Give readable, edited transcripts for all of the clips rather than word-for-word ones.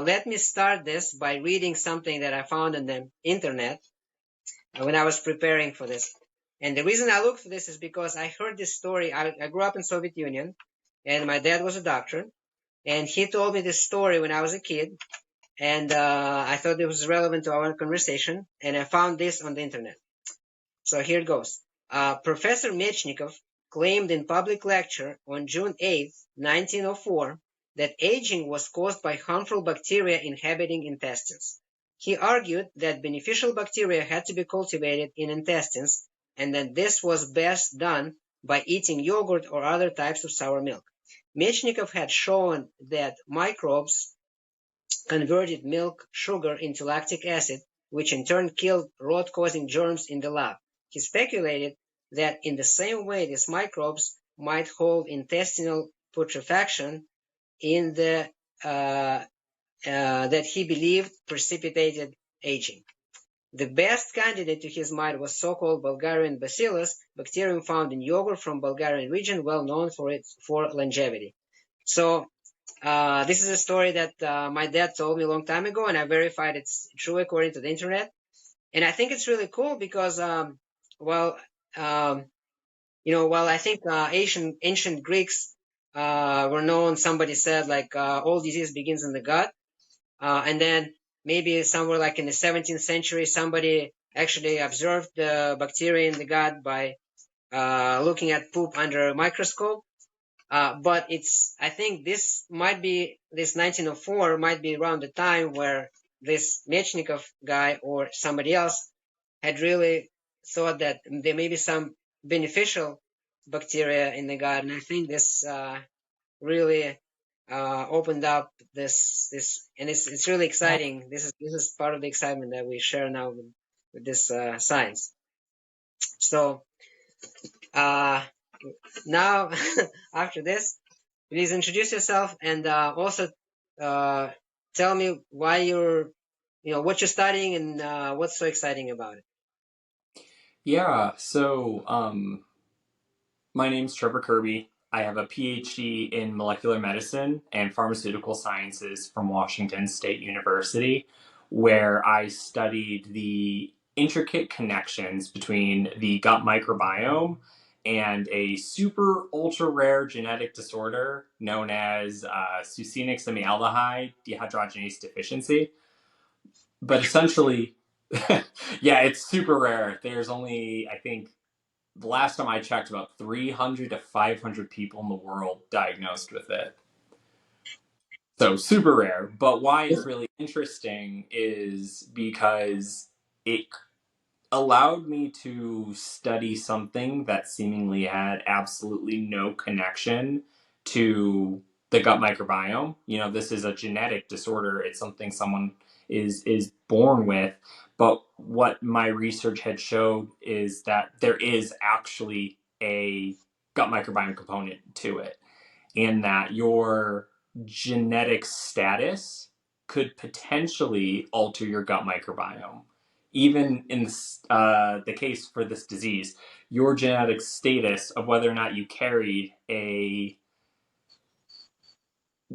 Let me start this by reading something that I found on the internet when I was preparing for this. And the reason I looked for this is because I heard this story. I grew up in Soviet Union, and my dad was a doctor, and he told me this story when I was a kid, and I thought it was relevant to our conversation, and I found this on the internet. So here it goes. Professor Mechnikov claimed in public lecture on June 8, 1904, that aging was caused by harmful bacteria inhabiting intestines. He argued that beneficial bacteria had to be cultivated in intestines, and that this was best done by eating yogurt or other types of sour milk. Mechnikov had shown that microbes converted milk sugar into lactic acid, which in turn killed rot-causing germs in the lab. He speculated that in the same way these microbes might hold intestinal putrefaction in the that he believed precipitated aging. The best candidate to his mind was so-called Bulgarian bacillus, bacterium found in yogurt from Bulgarian region, well known for longevity. So this is a story that my dad told me a long time ago, and I verified it's true according to the internet. And I think it's really cool because, well, while I think ancient Greeks were known, somebody said like all disease begins in the gut, and then maybe somewhere like in the 17th century, somebody actually observed the bacteria in the gut by looking at poop under a microscope. But I think this 1904 might be around the time where this Mechnikov guy or somebody else had really thought that there may be some beneficial bacteria in the gut. And I think this really opened up this, and it's really exciting. This is part of the excitement that we share now with this science. So, now, after this, please introduce yourself and also tell me why what you're studying and what's so exciting about it. Yeah, so my name's Trevor Kirby. I have a PhD in molecular medicine and pharmaceutical sciences from Washington State University, where I studied the intricate connections between the gut microbiome and a super ultra rare genetic disorder known as succinic semialdehyde dehydrogenase deficiency. But essentially, yeah, it's super rare. There's only, I think, the last time I checked, about 300 to 500 people in the world diagnosed with it. So super rare. But why it's really interesting is because it allowed me to study something that seemingly had absolutely no connection to the gut microbiome. This is a genetic disorder. It's something someone is born with. But what my research had showed is that there is actually a gut microbiome component to it, and that your genetic status could potentially alter your gut microbiome. Even in the case for this disease, your genetic status of whether or not you carried a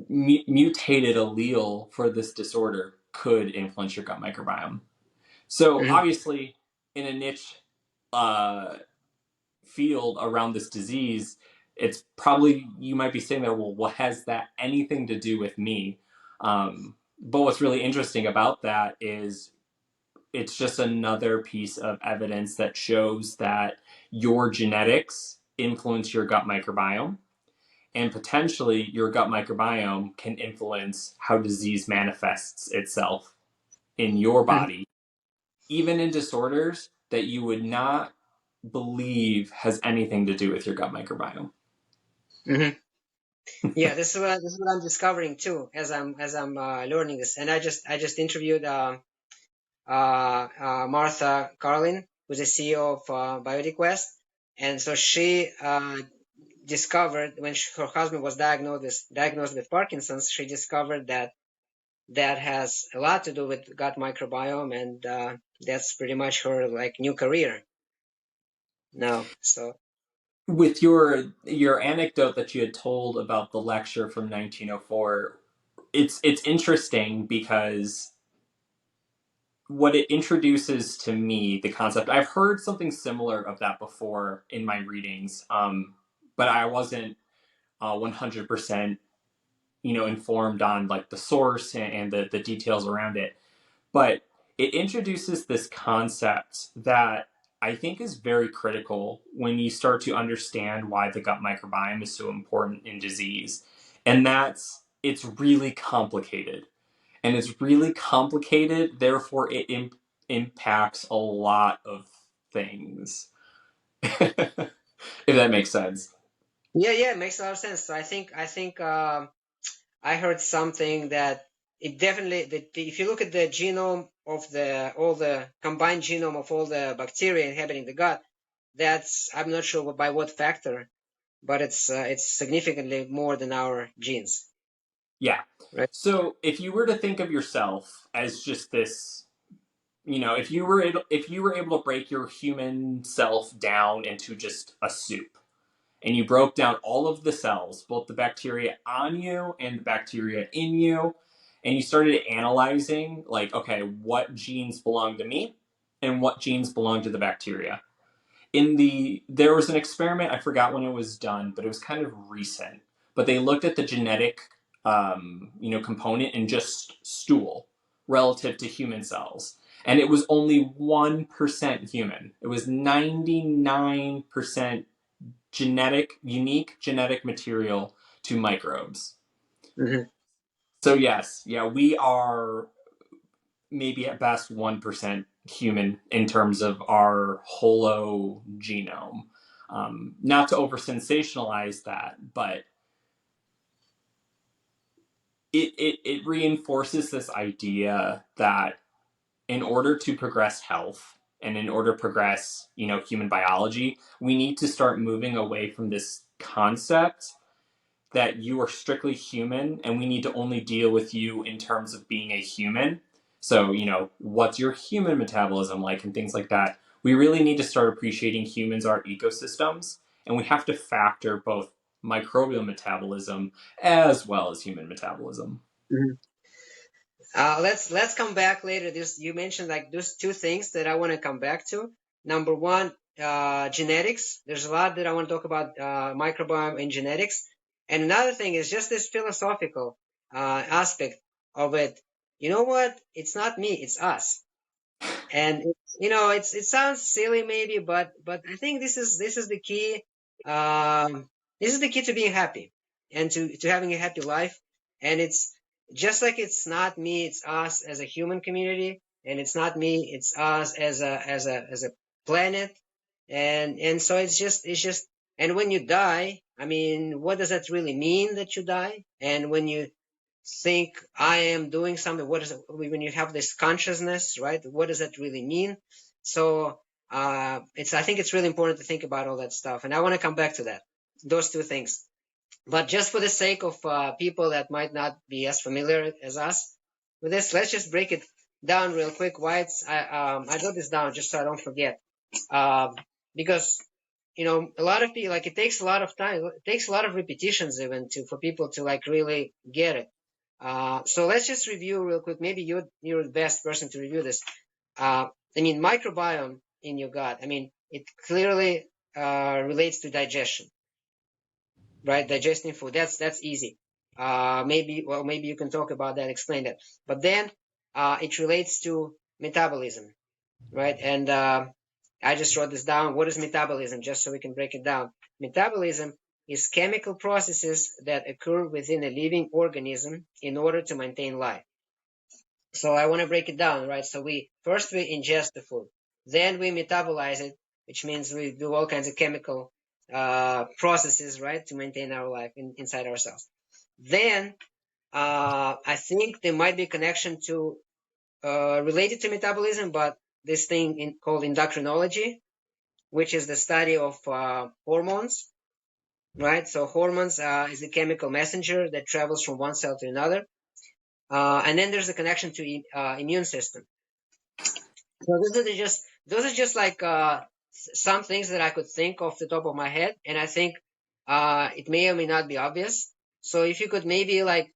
mutated allele for this disorder could influence your gut microbiome. So obviously, in a niche field around this disease, it's probably, you might be saying there, well, what has that anything to do with me? But what's really interesting about that is it's just another piece of evidence that shows that your genetics influence your gut microbiome, and potentially your gut microbiome can influence how disease manifests itself in your body, even in disorders that you would not believe has anything to do with your gut microbiome. Yeah, this is what I'm discovering too as I'm learning this. And I just interviewed Martha Carlin, who's the CEO of Biotic West, and so she discovered when her husband was diagnosed with Parkinson's, she discovered that has a lot to do with gut microbiome, and that's pretty much her like new career now. So with your anecdote that you had told about the lecture from 1904, it's interesting because what it introduces to me, the concept, I've heard something similar of that before in my readings, but I wasn't 100% informed on like the source and the details around it. But it introduces this concept that I think is very critical when you start to understand why the gut microbiome is so important in disease. And that's it's really complicated. And it's really complicated, therefore, it impacts a lot of things. If that makes sense. Yeah, it makes a lot of sense. So I heard something that it definitely if you look at the genome of all the combined genome of all the bacteria inhabiting the gut, that's I'm not sure by what factor, but it's significantly more than our genes, Yeah. right? So if you were to think of yourself as just this, if you were able to break your human self down into just a soup, and you broke down all of the cells, both the bacteria on you and the bacteria in you, and you started analyzing, like, okay, what genes belong to me and what genes belong to the bacteria. There was an experiment, I forgot when it was done, but it was kind of recent. But they looked at the genetic component in just stool relative to human cells. And it was only 1% human. It was 99% unique genetic material to microbes. Hmm. So yes, yeah, we are maybe at best 1% human in terms of our hologenome. Not to over sensationalize that, but it reinforces this idea that in order to progress health and in order to progress, human biology, we need to start moving away from this concept that you are strictly human and we need to only deal with you in terms of being a human. So, what's your human metabolism like and things like that. We really need to start appreciating humans are ecosystems and we have to factor both microbial metabolism as well as human metabolism. Hmm. Let's come back later. This you mentioned like those two things that I want to come back to. Number one, genetics. There's a lot that I want to talk about microbiome and genetics. And another thing is just this philosophical aspect of it. You know what? It's not me, it's us. And it sounds silly maybe, but I think this is the key. This is the key to being happy and to having a happy life. And it's just like it's not me, it's us as a human community, and it's not me, it's us as a planet. And so it's just and when you die, I mean, what does that really mean that you die? And when you think I am doing something, what is it, when you have this consciousness, right? What does that really mean? So I think it's really important to think about all that stuff, and I want to come back to that, those two things. But just for the sake of people that might not be as familiar as us with this, let's just break it down real quick. Why I got this down just so I don't forget, uh, because a lot of people, like, it takes a lot of time, it takes a lot of repetitions even for people to like really get it. So let's just review real quick. Maybe you're the best person to review this. I mean, microbiome in your gut. I mean, it clearly relates to digestion, right? Digesting food. That's easy. Maybe you can talk about that, explain that. But then it relates to metabolism, right? And I just wrote this down. What is metabolism? Just so we can break it down. Metabolism is chemical processes that occur within a living organism in order to maintain life. So I want to break it down, right? So we ingest the food, then we metabolize it, which means we do all kinds of chemical processes, right, to maintain our life inside ourselves. Then I think there might be a connection to related to metabolism, but this thing called endocrinology, which is the study of hormones, right? So hormones is a chemical messenger that travels from one cell to another. And then there's a connection to immune system. So those are just like some things that I could think off the top of my head, and I think it may or may not be obvious. So if you could maybe like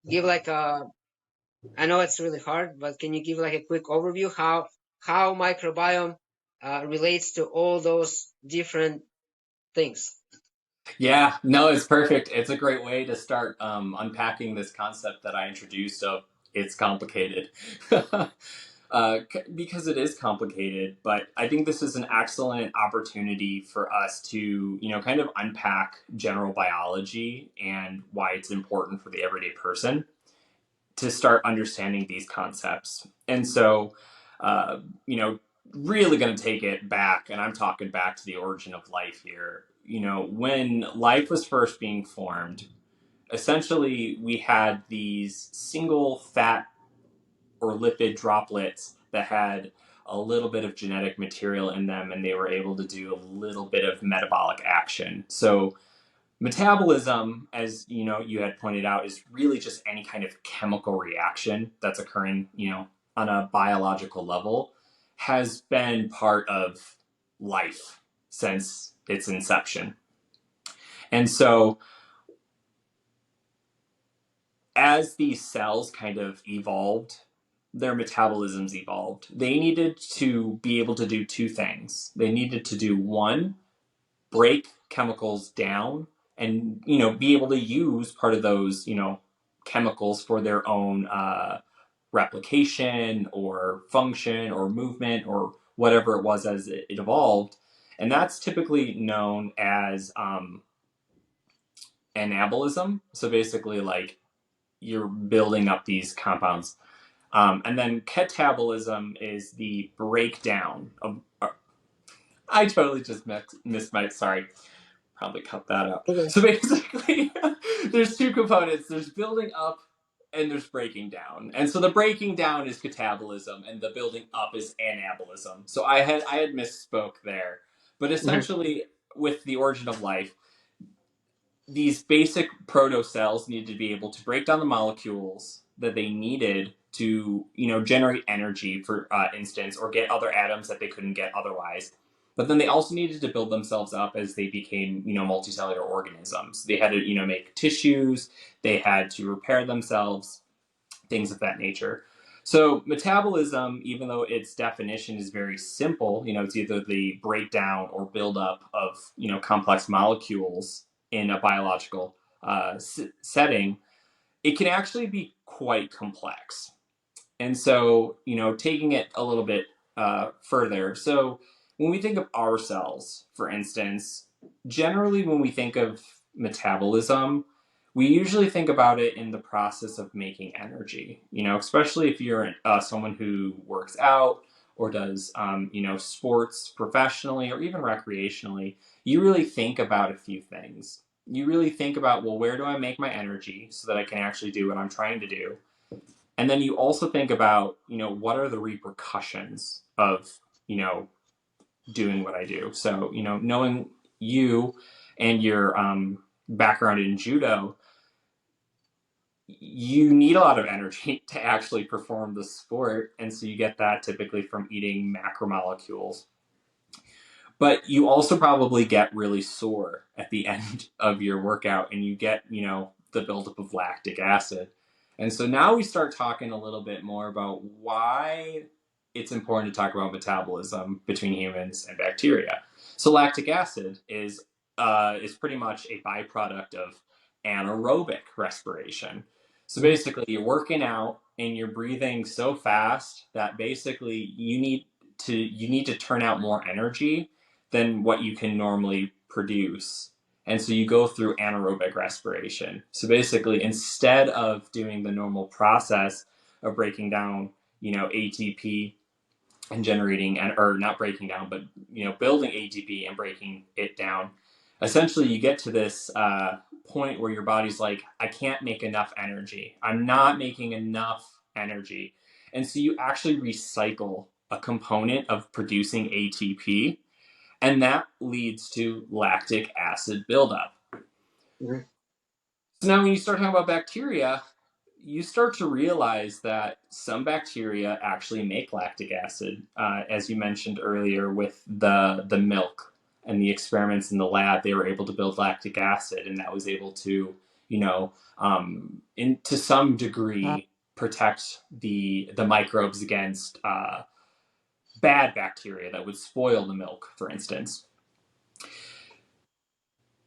give like a, I know it's really hard, but can you give like a quick overview how microbiome relates to all those different things? Yeah, no, it's perfect. It's a great way to start unpacking this concept that I introduced of it's complicated. Because it is complicated, but I think this is an excellent opportunity for us to, kind of unpack general biology and why it's important for the everyday person to start understanding these concepts. And so, uh, you know, really going to take it back, and I'm talking back to the origin of life here. When life was first being formed, essentially we had these single fat or lipid droplets that had a little bit of genetic material in them, and they were able to do a little bit of metabolic action. So metabolism, as you had pointed out, is really just any kind of chemical reaction that's occurring, on a biological level, has been part of life since its inception. And so as these cells kind of evolved, their metabolisms evolved. They needed to be able to do two things. They needed to do one, break chemicals down and be able to use part of those chemicals for their own replication or function or movement or whatever it was as it evolved. And that's typically known as anabolism. So basically, like, you're building up these compounds. And then catabolism is the breakdown of. I totally just missed my. Sorry, probably cut that out. Okay. So basically, there's two components. There's building up and there's breaking down. And so the breaking down is catabolism, and the building up is anabolism. So I had misspoke there, but Mhm. essentially, with the origin of life, these basic protocells needed to be able to break down the molecules that they needed to, generate energy, for instance, or get other atoms that they couldn't get otherwise. But then they also needed to build themselves up as they became, multicellular organisms. They had to, make tissues. They had to repair themselves, things of that nature. So metabolism, even though its definition is very simple, it's either the breakdown or buildup of complex molecules in a biological setting, it can actually be quite complex. And so, taking it a little bit further. So, when we think of our cells, for instance, generally when we think of metabolism, we usually think about it in the process of making energy. Especially if you're someone who works out or does, sports professionally or even recreationally, you really think about a few things. You really think about, well, where do I make my energy so that I can actually do what I'm trying to do? And then you also think about, what are the repercussions of, doing what I do. So, knowing you and your background in Judo, you need a lot of energy to actually perform the sport. And so you get that typically from eating macromolecules. But you also probably get really sore at the end of your workout, and you get, the buildup of lactic acid. And so now we start talking a little bit more about why it's important to talk about metabolism between humans and bacteria. So lactic acid is pretty much a byproduct of anaerobic respiration. So basically, you're working out and you're breathing so fast that basically you need to turn out more energy than what you can normally produce. And so you go through anaerobic respiration. So basically, instead of doing the normal process of breaking down, ATP and generating, or not breaking down, but building ATP and breaking it down, essentially you get to this point where your body's like, I can't make enough energy. I'm not making enough energy. And so you actually recycle a component of producing ATP, and that leads to lactic acid buildup. Mhm. So now when you start talking about bacteria, you start to realize that some bacteria actually make lactic acid, as you mentioned earlier with the milk and the experiments in the lab. They were able to build lactic acid, and that was able to to some degree protect the microbes against bad bacteria that would spoil the milk, for instance.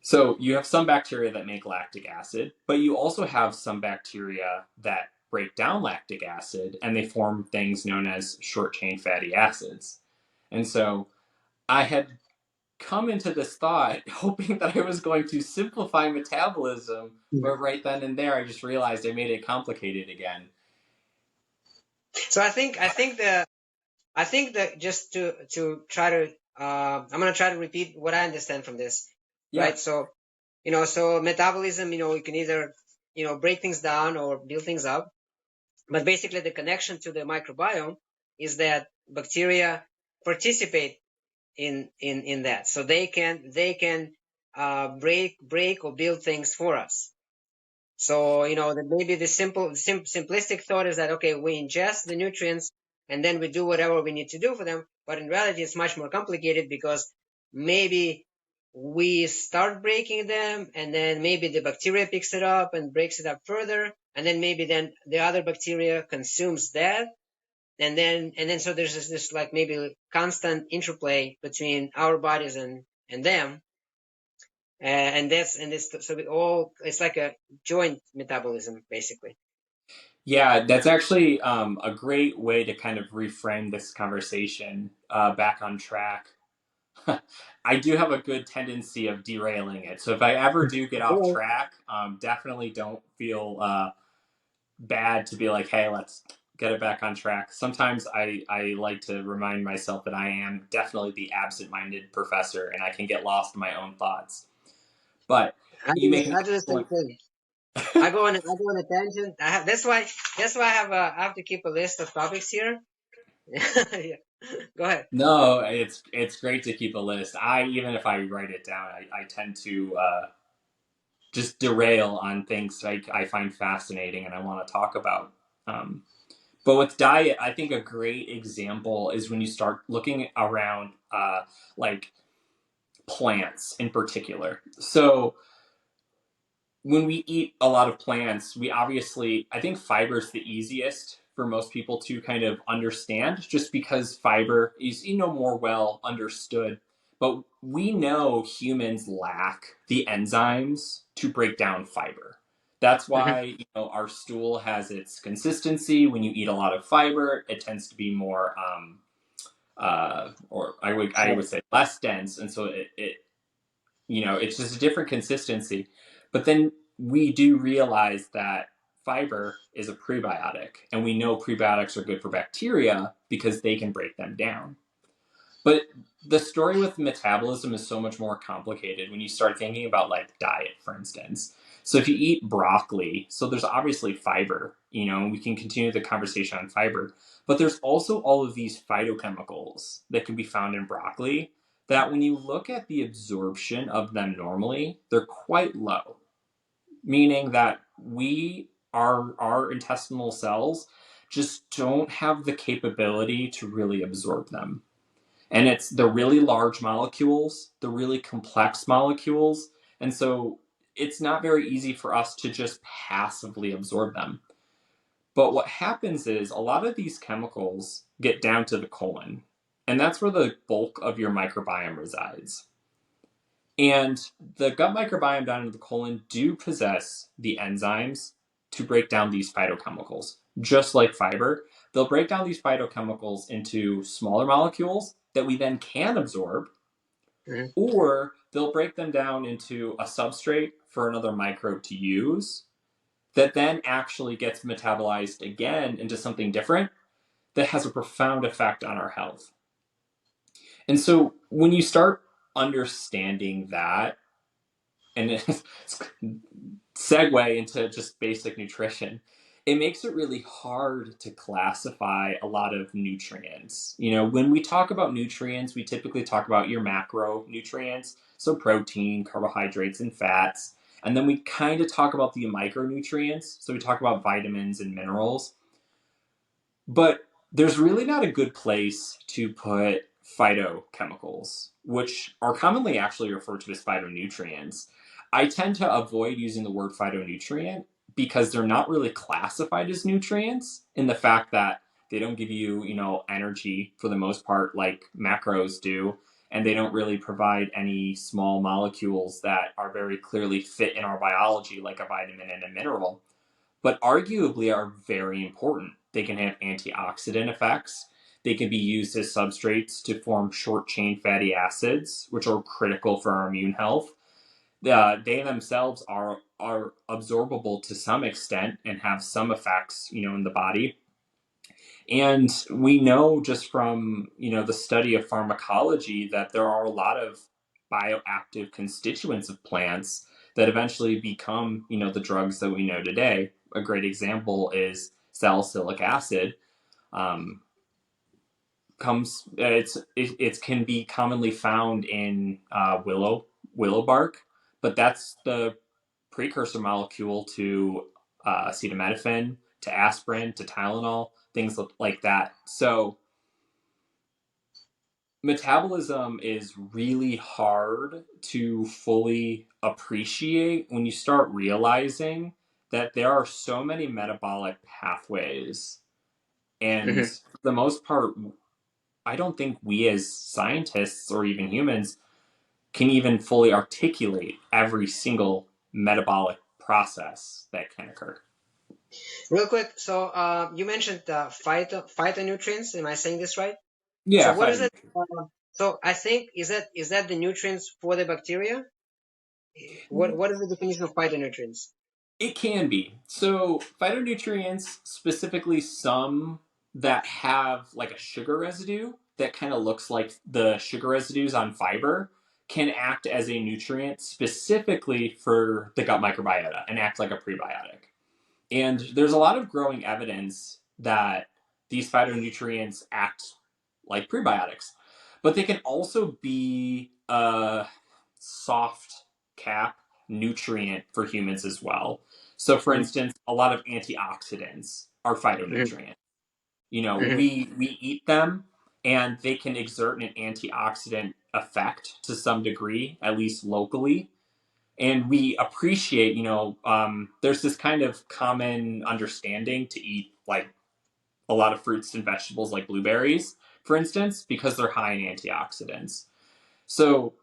So you have some bacteria that make lactic acid, but you also have some bacteria that break down lactic acid and they form things known as short chain fatty acids. And so I had come into this thought hoping that I was going to simplify metabolism, but right then and there I just realized I made it complicated again. So I think that just to try to I'm gonna try to repeat what I understand from this, Yeah. right? So so metabolism, you can either break things down or build things up, but basically the connection to the microbiome is that bacteria participate in that, so they can break or build things for us. So maybe the simplistic thought is that, okay, we ingest the nutrients and then we do whatever we need to do for them, but in reality it's much more complicated, because maybe we start breaking them and then maybe the bacteria picks it up and breaks it up further, and then maybe then the other bacteria consumes that, and then so there's this like maybe constant interplay between our bodies and them, and this, so it's like a joint metabolism basically. Yeah, that's actually a great way to kind of reframe this conversation back on track. I do have a good tendency of derailing it. So if I ever do get off track, definitely don't feel bad to be like, hey, let's get it back on track. Sometimes I like to remind myself that I am definitely the absent-minded professor and I can get lost in my own thoughts. But you make an I do the same excellent... thing. I go on a tangent. That's why I have to keep a list of topics here. Yeah. Go ahead. No, it's great to keep a list. Even if I write it down, I tend to just derail on things I find fascinating and I want to talk about. But with diet, I think a great example is when you start looking around like plants in particular. So when we eat a lot of plants, we obviously, I think fiber is the easiest for most people to kind of understand, just because fiber is, more well understood. But we know humans lack the enzymes to break down fiber. That's Hmm. why, our stool has its consistency. When you eat a lot of fiber, it tends to be more, or I would say less dense, and so it's just a different consistency. But then we do realize that fiber is a prebiotic, and we know prebiotics are good for bacteria because they can break them down. But the story with metabolism is so much more complicated when you start thinking about like diet, for instance. So if you eat broccoli, so there's obviously fiber, we can continue the conversation on fiber, but there's also all of these phytochemicals that can be found in broccoli that when you look at the absorption of them normally, they're quite low, meaning that our intestinal cells just don't have the capability to really absorb them. And it's the really large molecules, the really complex molecules. And so it's not very easy for us to just passively absorb them. But what happens is a lot of these chemicals get down to the colon, and that's where the bulk of your microbiome resides. And the gut microbiome down in the colon do possess the enzymes to break down these phytochemicals. Just like fiber, they'll break down these phytochemicals into smaller molecules that we then can absorb, Hmm. or they'll break them down into a substrate for another microbe to use that then actually gets metabolized again into something different that has a profound effect on our health. And so when you start understanding that, and it's segue into just basic nutrition, it makes it really hard to classify a lot of nutrients. When we talk about nutrients, we typically talk about your macronutrients, so protein, carbohydrates, and fats. And then we kind of talk about the micronutrients, so we talk about vitamins and minerals. But there's really not a good place to put phytochemicals, which are commonly actually referred to as phytonutrients. I tend to avoid using the word phytonutrient because they're not really classified as nutrients in the fact that they don't give you, energy for the most part like macros do, and they don't really provide any small molecules that are very clearly fit in our biology like a vitamin and a mineral, but arguably are very important. They can have antioxidant effects. They can be used as substrates to form short chain fatty acids, which are critical for our immune health. They themselves are absorbable to some extent and have some effects, in the body. And we know just from, the study of pharmacology that there are a lot of bioactive constituents of plants that eventually become, the drugs that we know today. A great example is salicylic acid. Um, it can be commonly found in willow bark, but that's the precursor molecule to acetaminophen, to aspirin, to Tylenol, things like that. So metabolism is really hard to fully appreciate when you start realizing that there are so many metabolic pathways. And Mm-hmm. for the most part, I don't think we as scientists or even humans can even fully articulate every single metabolic process that can occur. Real quick, so you mentioned phytonutrients. Am I saying this right? So Yeah, what is it? phytonutrients. So I think is that the nutrients for the bacteria? What is the definition of phytonutrients? It can be. So, phytonutrients, specifically some that have like a sugar residue that kind of looks like the sugar residues on fiber, can act as a nutrient specifically for the gut microbiota and act like a prebiotic. And there's a lot of growing evidence that these phytonutrients act like prebiotics, but they can also be a soft cap nutrient for humans as well. So, for Mm-hmm. instance, a lot of antioxidants are Mm-hmm. phytonutrients. Mm-hmm. We eat them, and they can exert an antioxidant effect to some degree, at least locally. And we appreciate, there's this kind of common understanding to eat like a lot of fruits and vegetables like blueberries, for instance, because they're high in antioxidants. So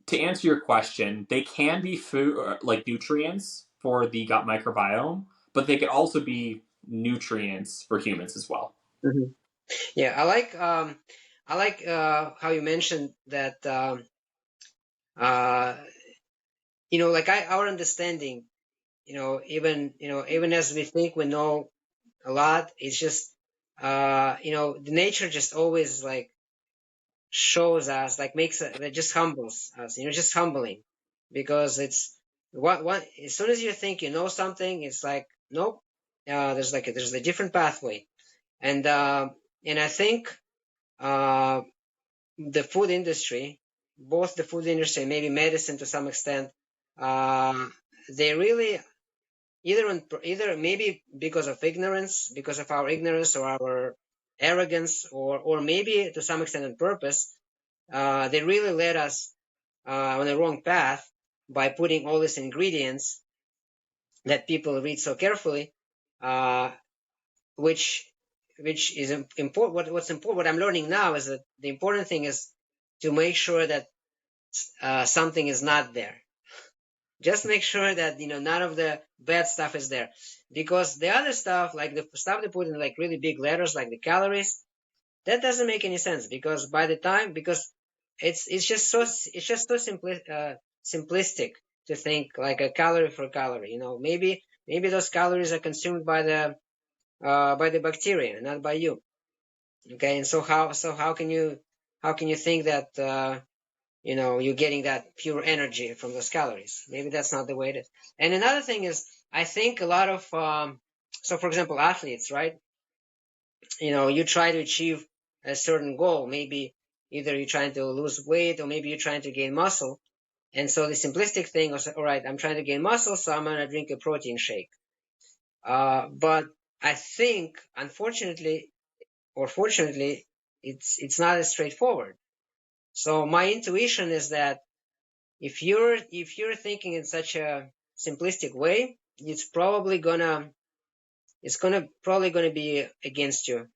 to answer your question, they can be food like nutrients for the gut microbiome, but they could also be nutrients for humans as well. Mm-hmm. Yeah, I like how you mentioned that uh, like our understanding, even as we think we know a lot, it's just the nature just always like shows us, like makes it, that just humbles us, just humbling, because it's what as soon as you think you know something, it's like nope, there's a different pathway. And I think uh the food industry, both the food industry and maybe medicine to some extent, they really either maybe because of ignorance, because of our ignorance or our arrogance, or maybe to some extent on purpose, they really led us on the wrong path by putting all these ingredients that people read so carefully, uh, which is important. What's important, what I'm learning now is that the important thing is to make sure that something is not there. Just make sure that none of the bad stuff is there, because the other stuff, like the stuff they put in like really big letters, like the calories, that doesn't make any sense, because it's just so simplistic to think like a calorie for calorie. Maybe those calories are consumed by the bacteria, not by you. Okay, and so how can you think that you're getting that pure energy from those calories? Maybe that's not the way it is. And another thing is, I think a lot of so for example, athletes, right? You try to achieve a certain goal. Maybe either you're trying to lose weight, or maybe you're trying to gain muscle. And so the simplistic thing was, all right, I'm trying to gain muscle, so I'm going to drink a protein shake. But I think, unfortunately or fortunately, it's not as straightforward. So my intuition is that if you're thinking in such a simplistic way, it's probably gonna be against you.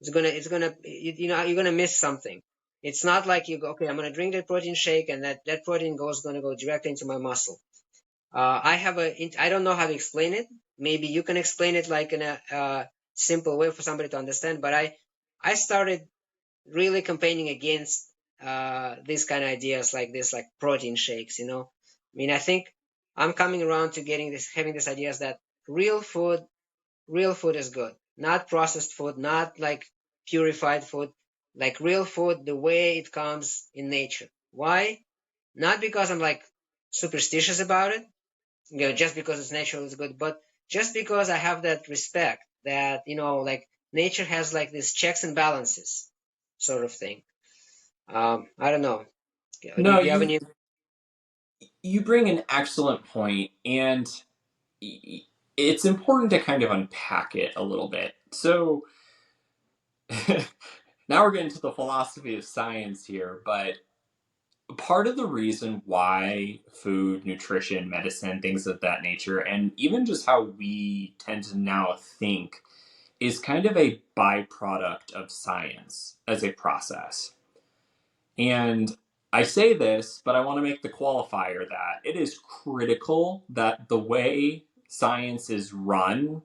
You're gonna miss something. It's not like you go, okay, I'm gonna drink that protein shake and that protein gonna go directly into my muscle. I don't know how to explain it. Maybe you can explain it like in a simple way for somebody to understand. But I started really campaigning against these kind of ideas like this, like protein shakes. I mean, I think I'm coming around to having this ideas that real food, real food is good, not processed food, not like purified food, like real food, the way it comes in nature. Why? Not because I'm like superstitious about it, just because it's natural is good, but just because I have that respect that, like nature has like these checks and balances sort of thing. I don't know. Do No, you have any? you bring an excellent point, and it's important to kind of unpack it a little bit. So now we're getting to the philosophy of science here, but part of the reason why food, nutrition, medicine, things of that nature, and even just how we tend to now think is kind of a byproduct of science as a process. And I say this, but I want to make the qualifier that it is critical that the way science is run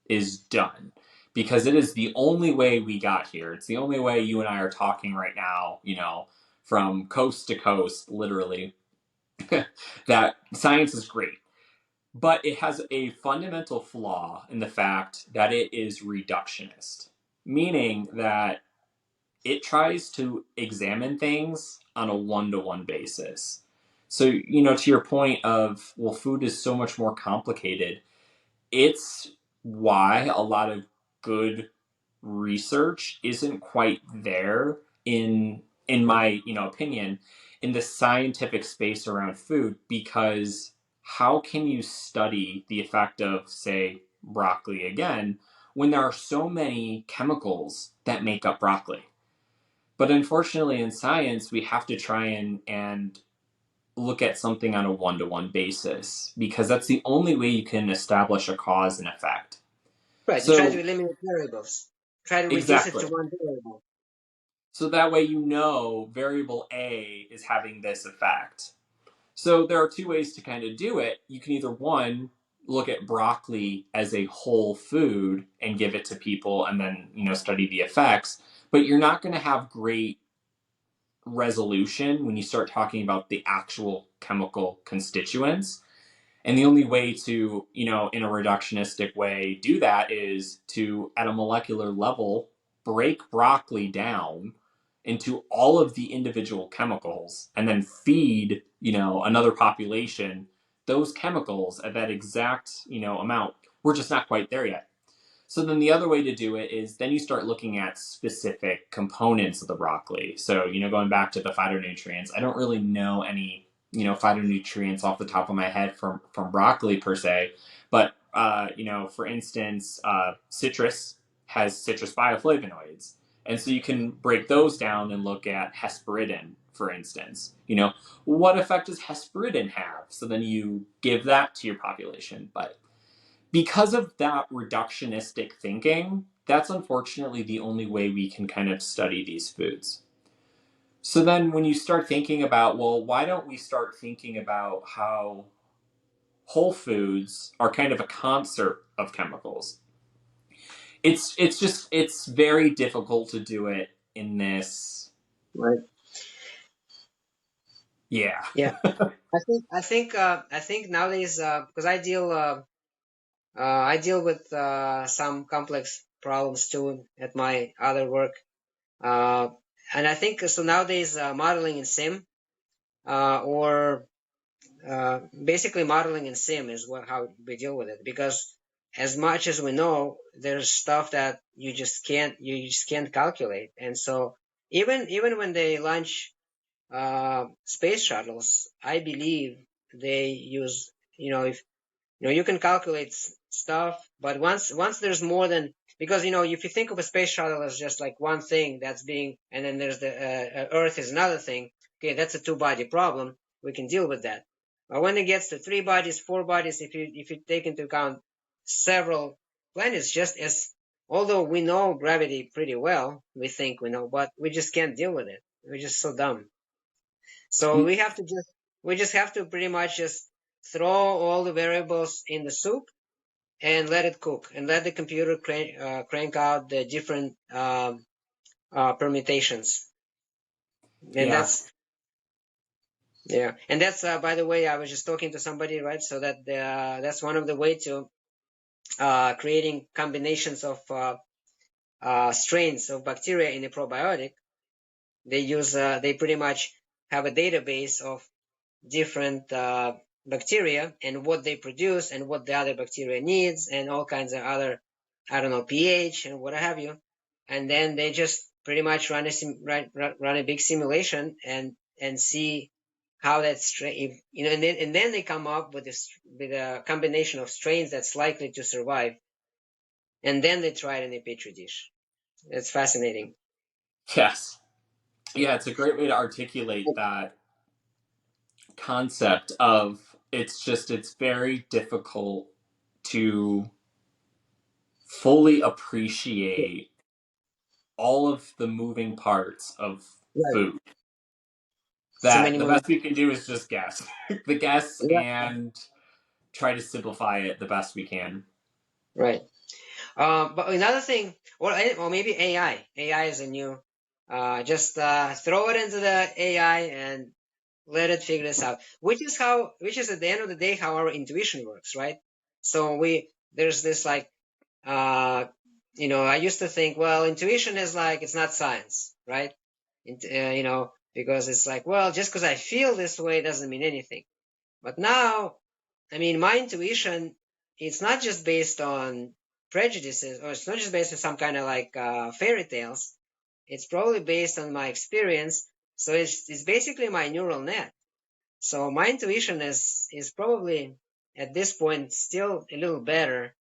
is done, because it is the only way we got here. It's the only way you and I are talking right now, from coast to coast, literally, that science is great. But it has a fundamental flaw in the fact that it is reductionist, meaning that it tries to examine things on a one-to-one basis. So, to your point of, well, food is so much more complicated, it's why a lot of good research isn't quite there in my, opinion, in the scientific space around food, because how can you study the effect of, say, broccoli again, when there are so many chemicals that make up broccoli? But unfortunately, in science, we have to try and look at something on a one-to-one basis, because that's the only way you can establish a cause and effect. Right, you try to So, eliminate variables, try to reduce it to exactly. one variable. So that way variable A is having this effect. So there are two ways to kind of do it. You can either, one, look at broccoli as a whole food and give it to people and then, study the effects, but you're not going to have great resolution when you start talking about the actual chemical constituents. And the only way to, in a reductionistic way, do that is to, at a molecular level, break broccoli down into all of the individual chemicals and then feed, another population those chemicals at that exact, amount. We're just not quite there yet. So then the other way to do it is then you start looking at specific components of the broccoli. So, going back to the phytonutrients, I don't really know any, phytonutrients off the top of my head from broccoli per se. But, for instance, citrus has citrus bioflavonoids. And so you can break those down and look at hesperidin, for instance. What effect does hesperidin have? So then you give that to your population. But because of that reductionistic thinking, that's unfortunately the only way we can kind of study these foods. So then when you start thinking about, well, why don't we start thinking about how whole foods are kind of a concert of chemicals? It's very difficult to do it in this. Right. Yeah. Yeah. I think nowadays, because I deal with some complex problems too at my other work. Uh, and I think so nowadays, modeling in sim, or basically modeling in sim is how we deal with it, because as much as we know, there's stuff that you just can't calculate. And so even when they launch space shuttles, I believe they use, if you can calculate stuff, but once there's more than, because if you think of a space shuttle as just like one thing that's being, and then there's the Earth is another thing. Okay, that's a two-body problem. we can deal with that. But when it gets to 3 bodies, 4 bodies, if you take into account several planets, just as although we know gravity pretty well, we think we know, but we just can't deal with it. We're just so dumb. So we just have to pretty much just throw all the variables in the soup and let it cook and let the computer crank out the different permutations. And Yeah. that's by the way, I was just talking to somebody, right? So that's one of the way to creating combinations of strains of bacteria in a probiotic. They pretty much have a database of different bacteria and what they produce and what the other bacteria needs and all kinds of other, I don't know, pH and what have you. And then they just pretty much run a big simulation and see how that strain, and then they come up with a combination of strains that's likely to survive. And then they try it in a petri dish. It's fascinating. Yes. Yeah, it's a great way to articulate that concept of it's very difficult to fully appreciate all of the moving parts of Right. food. So That many the moving. best we can do is just guess. The guess Yeah. and try to simplify it the best we can. Right. But another thing, or maybe AI. AI is a new. Just throw it into the AI and let it figure this out. Which is at the end of the day how our intuition works, right? So there's this like, I used to think, well, intuition is like it's not science, right? Because it's like, well, just because I feel this way doesn't mean anything. But now, I mean, my intuition, it's not just based on prejudices, or it's not just based on some kind of like fairy tales. It's probably based on my experience. So it's basically my neural net. So my intuition is probably at this point still a little better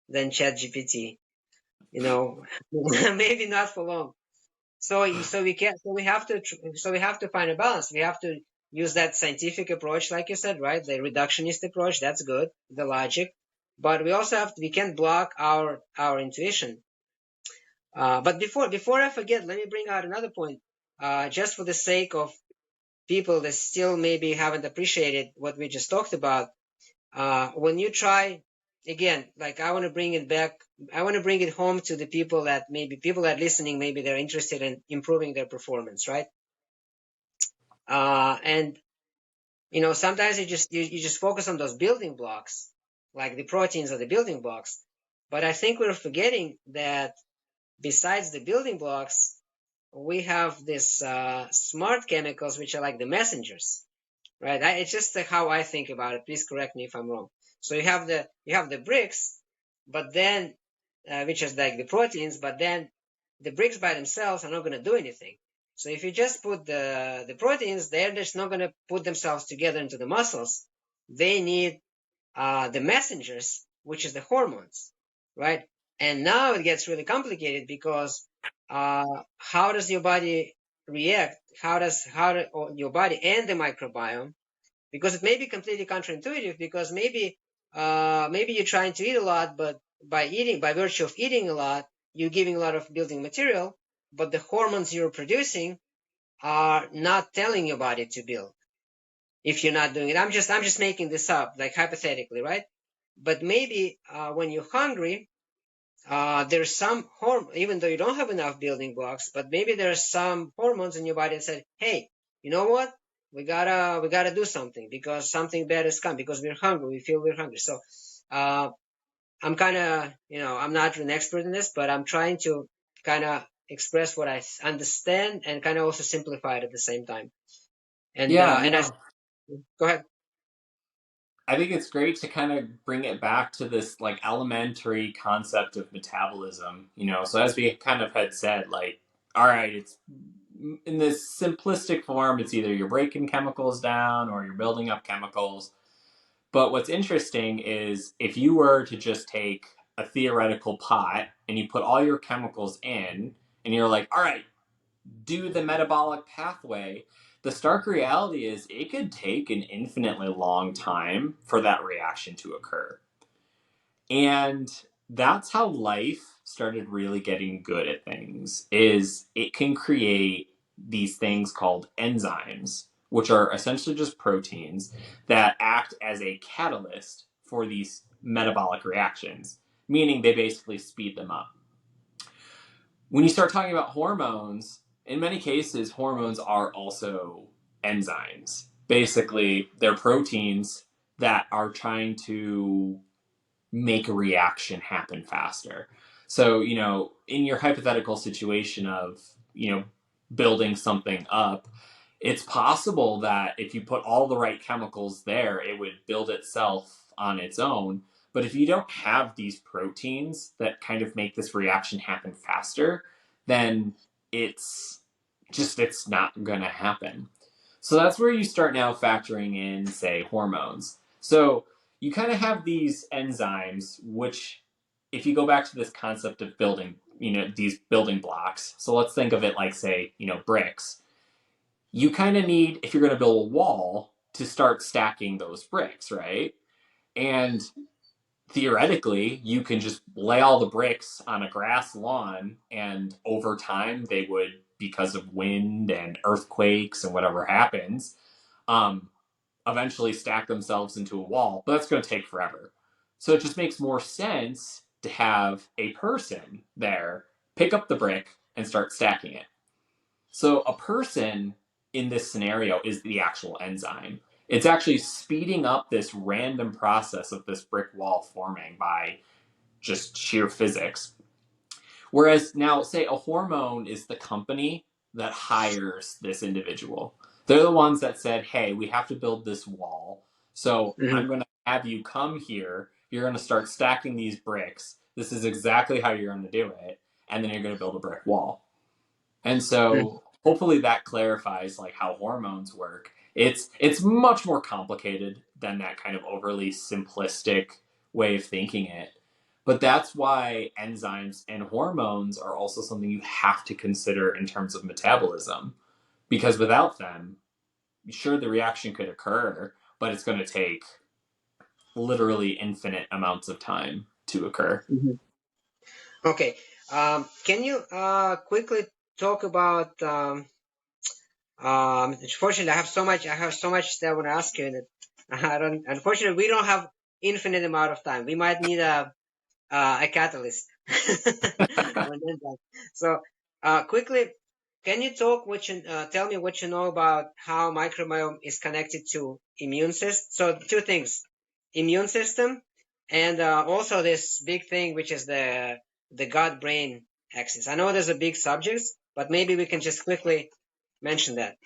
than ChatGPT. Maybe not for long. So we have to find a balance. We have to use that scientific approach, like you said, right? The reductionist approach, that's good, the logic. But we can't block our intuition. But before I forget, let me bring out another point. Just for the sake of people that still maybe haven't appreciated what we just talked about, when you try again, like I want to bring it back, I want to bring it home to the people that are listening, maybe they're interested in improving their performance, right? And sometimes you just focus on those building blocks, like the proteins are the building blocks. But I think we're forgetting that besides the building blocks, we have this smart chemicals, which are like the messengers, right? It's just how I think about it. Please correct me if I'm wrong. So you have the bricks, but then which is like the proteins, but then the bricks by themselves are not going to do anything. So if you just put the proteins, they're just not going to put themselves together into the muscles. They need the messengers, which is the hormones, right? And now it gets really complicated because how does your body react? How do your body and the microbiome, because it may be completely counterintuitive, because maybe you're trying to eat a lot, but by virtue of eating a lot, you're giving a lot of building material, but the hormones you're producing are not telling your body to build if you're not doing it. I'm just making this up, like hypothetically, right? But maybe when you're hungry, there's some hormone, even though you don't have enough building blocks, but maybe there's some hormones in your body that said, hey, you know what? We gotta do something because something bad is coming, because we're hungry. We feel we're hungry. So, I'm kind of, I'm not an expert in this, but I'm trying to kind of express what I understand and kind of also simplify it at the same time. And, Yeah, go ahead. I think it's great to kind of bring it back to this like elementary concept of metabolism, So as we kind of had said, like, all right, it's in this simplistic form, it's either you're breaking chemicals down or you're building up chemicals. But what's interesting is if you were to just take a theoretical pot and you put all your chemicals in and you're like, all right, do the metabolic pathway, the stark reality is it could take an infinitely long time for that reaction to occur. And that's how life started really getting good at things, is it can create these things called enzymes, which are essentially just proteins that act as a catalyst for these metabolic reactions, meaning they basically speed them up. When you start talking about hormones, in many cases, hormones are also enzymes. Basically, they're proteins that are trying to make a reaction happen faster. So, in your hypothetical situation of, building something up, it's possible that if you put all the right chemicals there, it would build itself on its own. But if you don't have these proteins that kind of make this reaction happen faster, then it's it's not going to happen. So that's where you start now factoring in, say, hormones. So you kind of have these enzymes, which, if you go back to this concept of building, these building blocks. So let's think of it like, say, bricks. You kind of need, if you're going to build a wall, to start stacking those bricks, right? And theoretically, you can just lay all the bricks on a grass lawn, and over time, they would, because of wind and earthquakes and whatever happens, um, eventually stack themselves into a wall, but that's going to take forever. So it just makes more sense to have a person there pick up the brick and start stacking it. So a person in this scenario is the actual enzyme. It's actually speeding up this random process of this brick wall forming by just sheer physics. Whereas now, say a hormone is the company that hires this individual. They're the ones that said, hey, we have to build this wall. So Mm-hmm. I'm going to have you come here. You're going to start stacking these bricks. This is exactly how you're going to do it. And then you're going to build a brick wall. And so hopefully that clarifies like how hormones work. It's much more complicated than that kind of overly simplistic way of thinking it. But that's why enzymes and hormones are also something you have to consider in terms of metabolism. Because without them, sure, the reaction could occur, but it's going to take literally infinite amounts of time to occur. Mm-hmm. Okay. Can you quickly talk about unfortunately, I have so much that I want to ask you that I don't. Unfortunately, we don't have infinite amount of time. We might need a catalyst. So, quickly, can you tell me what you know about how microbiome is connected to immune system? So, two things: immune system, and also this big thing, which is the gut-brain axis. I know there's a big subject, but maybe we can just quickly mention that.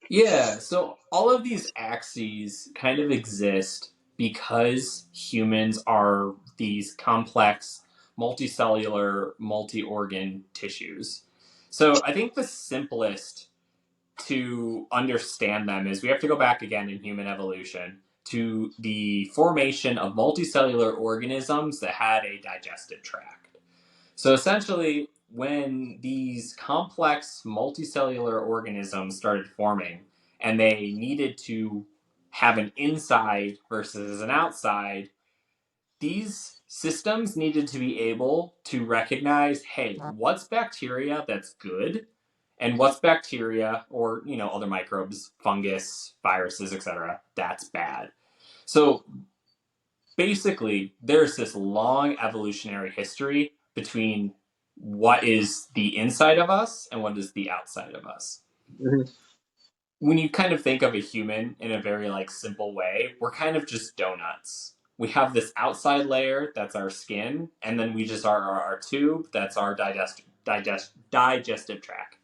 Yeah, so all of these axes kind of exist because humans are these complex, multicellular, multi organ tissues. So I think the simplest to understand them is we have to go back again in human evolution to the formation of multicellular organisms that had a digestive tract. So essentially, when these complex multicellular organisms started forming and they needed to have an inside versus an outside, these systems needed to be able to recognize, hey, what's bacteria that's good and what's bacteria or, other microbes, fungus, viruses, etc., that's bad. So basically, there's this long evolutionary history between what is the inside of us and what is the outside of us. Mhm. When you kind of think of a human in a very like simple way, we're kind of just donuts. We have this outside layer that's our skin, and then we just are our tube that's our digestive tract.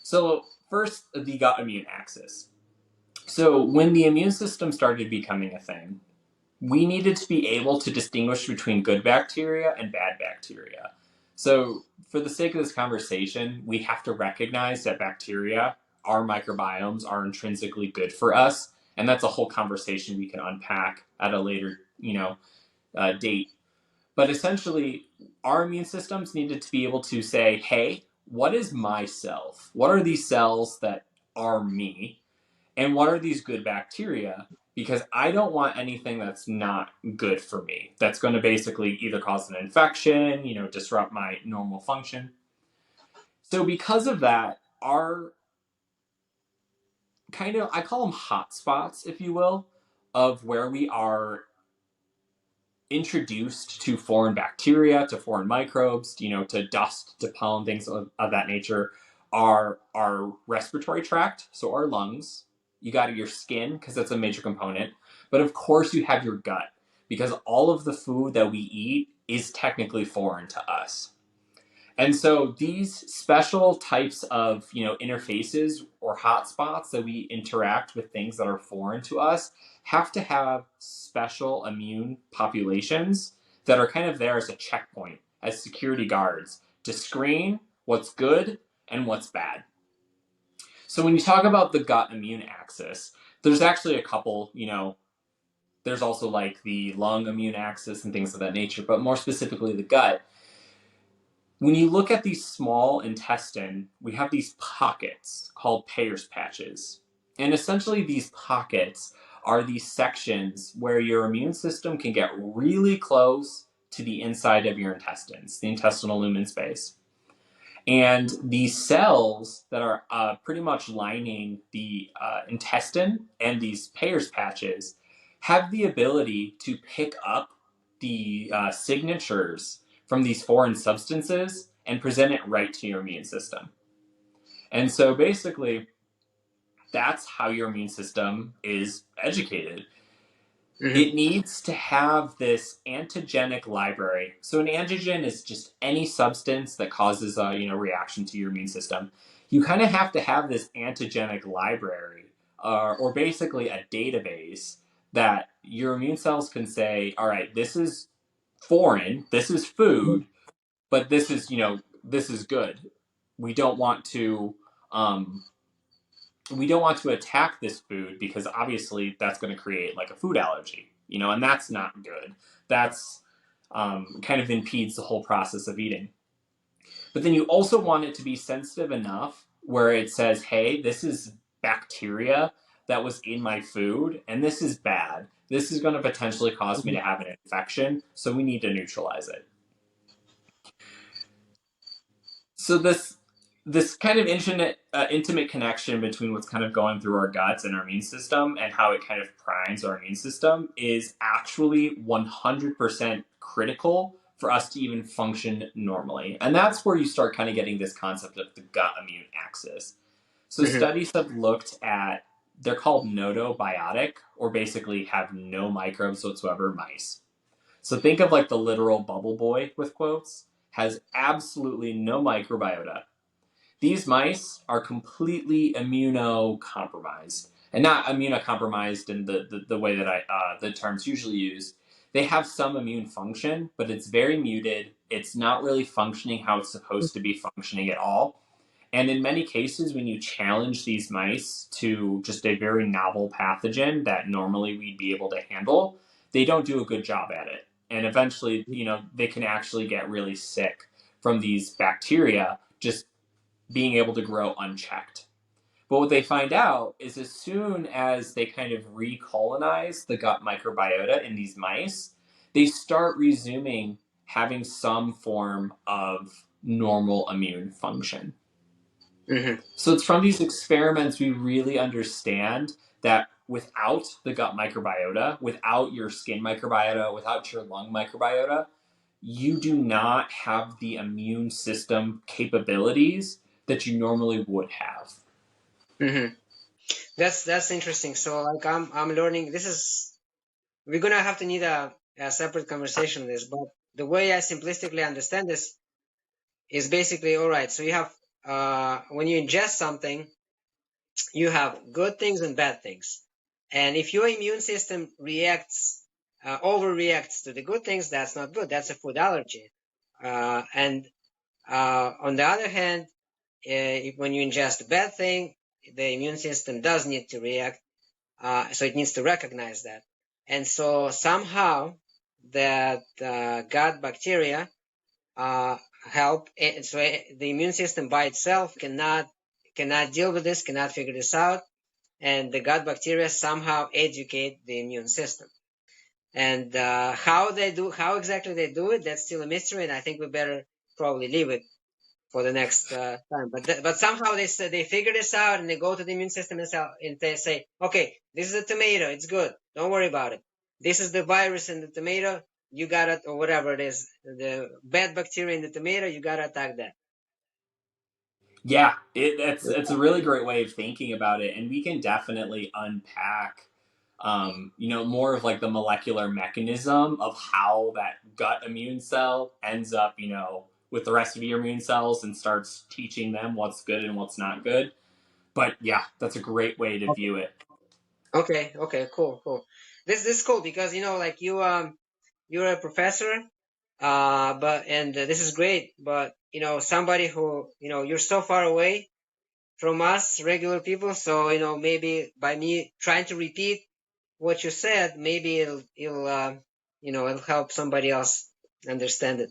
So first, the gut immune axis. So when the immune system started becoming a thing, we needed to be able to distinguish between good bacteria and bad bacteria. So, for the sake of this conversation, we have to recognize that bacteria, our microbiomes, are intrinsically good for us, and that's a whole conversation we can unpack at a later, date. But essentially, our immune systems needed to be able to say, "Hey, what is my self? What are these cells that are me, and what are these good bacteria, because I don't want anything that's not good for me, that's going to basically either cause an infection, disrupt my normal function. So because of that, our I call them hotspots, if you will, of where we are introduced to foreign bacteria, to foreign microbes, to dust, to pollen, things of that nature, are our respiratory tract, so our lungs. You got your skin, because that's a major component. But of course, you have your gut, because all of the food that we eat is technically foreign to us. And so these special types of interfaces or hotspots that we interact with things that are foreign to us have to have special immune populations that are kind of there as a checkpoint, as security guards, to screen what's good and what's bad. So when you talk about the gut immune axis, there's actually a couple, there's also like the lung immune axis and things of that nature, but more specifically the gut. When you look at the small intestine, we have these pockets called Peyer's patches. And essentially these pockets are these sections where your immune system can get really close to the inside of your intestines, the intestinal lumen space. And these cells that are pretty much lining the intestine and these Peyer's patches have the ability to pick up the signatures from these foreign substances and present it right to your immune system. And so basically, that's how your immune system is educated. Mm-hmm. It needs to have this antigenic library. So an antigen is just any substance that causes a reaction to your immune system. You kind of have to have this antigenic library, or basically a database that your immune cells can say, all right, this is foreign, this is food, but this is good. We don't want to attack this food, because obviously that's going to create like a food allergy, and that's not good. That's kind of impedes the whole process of eating. But then you also want it to be sensitive enough where it says, hey, this is bacteria that was in my food, and this is bad. This is going to potentially cause me to have an infection, so we need to neutralize it. So this kind of intimate connection between what's kind of going through our guts and our immune system and how it kind of primes our immune system is actually 100% critical for us to even function normally. And that's where you start kind of getting this concept of the gut immune axis. So studies have looked at, they're called notobiotic, or basically have no microbes whatsoever, mice. So think of like the literal bubble boy, with quotes, has absolutely no microbiota. These mice are completely immunocompromised, and not immunocompromised in the way that the term's usually used. They have some immune function, but it's very muted. It's not really functioning how it's supposed to be functioning at all. And in many cases, when you challenge these mice to just a very novel pathogen that normally we'd be able to handle, they don't do a good job at it. And eventually, they can actually get really sick from these bacteria just being able to grow unchecked. But what they find out is as soon as they kind of recolonize the gut microbiota in these mice, they start resuming having some form of normal immune function. Mm-hmm. So it's from these experiments we really understand that without the gut microbiota, without your skin microbiota, without your lung microbiota, you do not have the immune system capabilities that you normally would have. Mm-hmm. That's interesting. So like I'm learning. We're gonna have to need a separate conversation on this, but the way I simplistically understand this is basically, all right. So you have when you ingest something, you have good things and bad things, and if your immune system overreacts to the good things, that's not good. That's a food allergy. And on the other hand, when you ingest a bad thing, the immune system does need to react, so it needs to recognize that. And so somehow that gut bacteria help. So the immune system by itself cannot deal with this, cannot figure this out, and the gut bacteria somehow educate the immune system. And how exactly they do it, that's still a mystery, and I think we better probably leave it for the next time. But somehow they figure this out, and they go to the immune system and they say, okay, this is a tomato, it's good, don't worry about it. This is the virus in the tomato, you got it, or whatever it is, the bad bacteria in the tomato, you gotta attack that. Yeah, it's a really great way of thinking about it, and we can definitely unpack, more of like the molecular mechanism of how that gut immune cell ends up, with the rest of your immune cells and starts teaching them what's good and what's not good. But yeah, that's a great way to view it. Okay, cool. This is cool because like you're a professor, this is great, but somebody who you're so far away from us regular people, so maybe by me trying to repeat what you said, maybe it'll help somebody else understand it.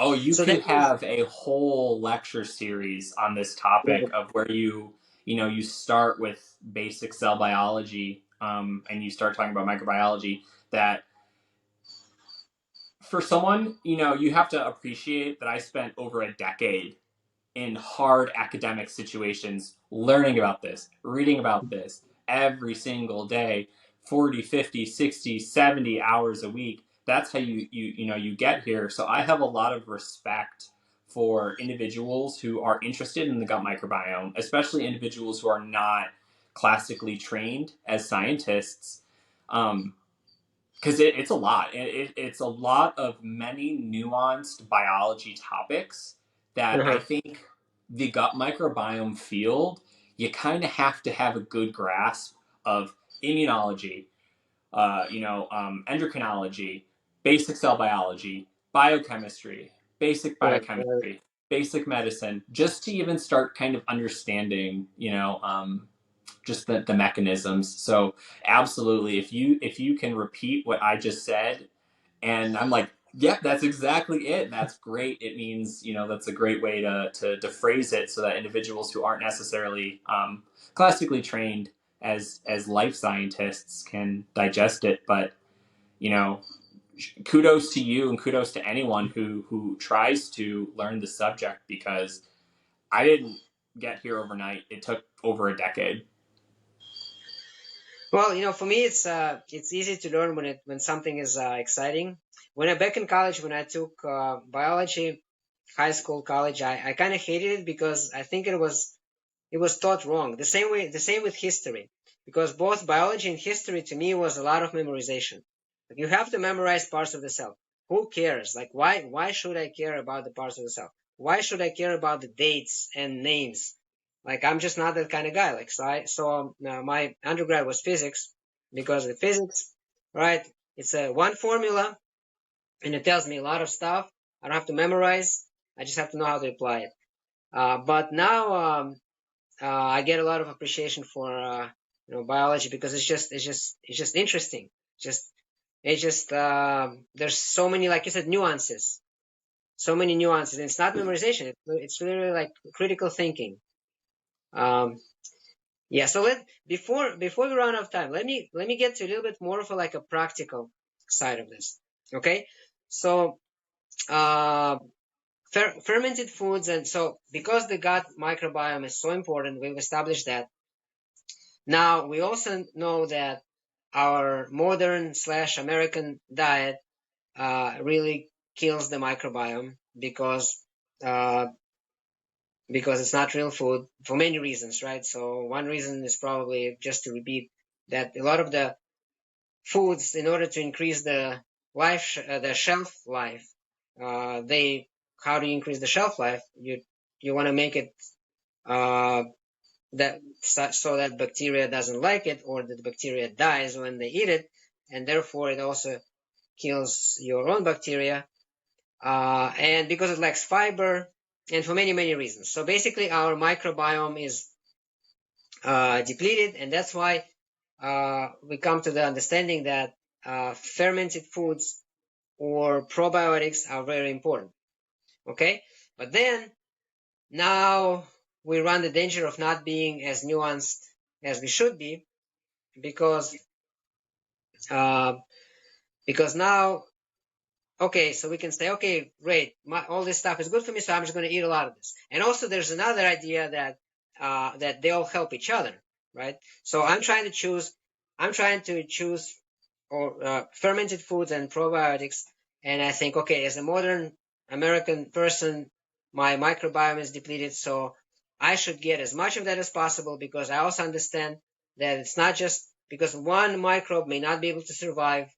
Oh, you So that could have a whole lecture series on this topic of where you start with basic cell biology, and you start talking about microbiology. That for someone, you have to appreciate that I spent over a decade in hard academic situations learning about this, reading about this every single day, 40, 50, 60, 70 hours a week. That's how you get here. So I have a lot of respect for individuals who are interested in the gut microbiome, especially individuals who are not classically trained as scientists. Because it's a lot. It's a lot of many nuanced biology topics that I uh-huh. think the gut microbiome field, you kind of have to have a good grasp of immunology, endocrinology, basic cell biology, biochemistry, Right, right. basic medicine, just to even start kind of understanding, just the mechanisms. So absolutely, if you can repeat what I just said, and I'm like, yep, that's exactly it. That's great. It means that's a great way to phrase it so that individuals who aren't necessarily classically trained as life scientists can digest it. But you know, kudos to you and kudos to anyone who tries to learn the subject because I didn't get here overnight. It took over a decade. Well, for me, it's easy to learn when something is exciting. When I back in college, when I took biology, high school, college, I kind of hated it because I think it was taught wrong. The same with history, because both biology and history to me was a lot of memorization. Like you have to memorize parts of the cell. Who cares? Like why should I care about the parts of the cell? Why should I care about the dates and names? Like I'm just not that kind of guy. Like my undergrad was physics because the physics, right? It's a one formula and it tells me a lot of stuff. I don't have to memorize. I just have to know how to apply it. But now I get a lot of appreciation for biology because it's just interesting. There's so many, like you said, nuances, so many nuances. And it's not memorization. It's literally like critical thinking. Um, yeah. So before we run out of time, let me get to a little bit more of like a practical side of this. Okay. So uh, fermented foods, and so because the gut microbiome is so important, we've established that. Now, we also know that our modern slash American diet really kills the microbiome uh, because it's not real food for many reasons, right? So one reason is probably just to repeat that a lot of the foods, in order to increase the shelf life, how do you increase the shelf life? You want to make it uh, that so that bacteria doesn't like it, or that the bacteria dies when they eat it, and therefore it also kills your own bacteria, and because it lacks fiber, and for many reasons. So basically our microbiome is depleted, and that's why we come to the understanding that fermented foods or probiotics are very important. Okay, but then now we run the danger of not being as nuanced as we should be, because uh, now, okay, so we can say, okay, great, all this stuff is good for me, so I'm just going to eat a lot of this. And also, there's another idea that that they all help each other, right? So I'm trying to choose or fermented foods and probiotics, and I think, okay, as a modern American person, my microbiome is depleted, so I should get as much of that as possible, because I also understand that it's not just because one microbe may not be able to survive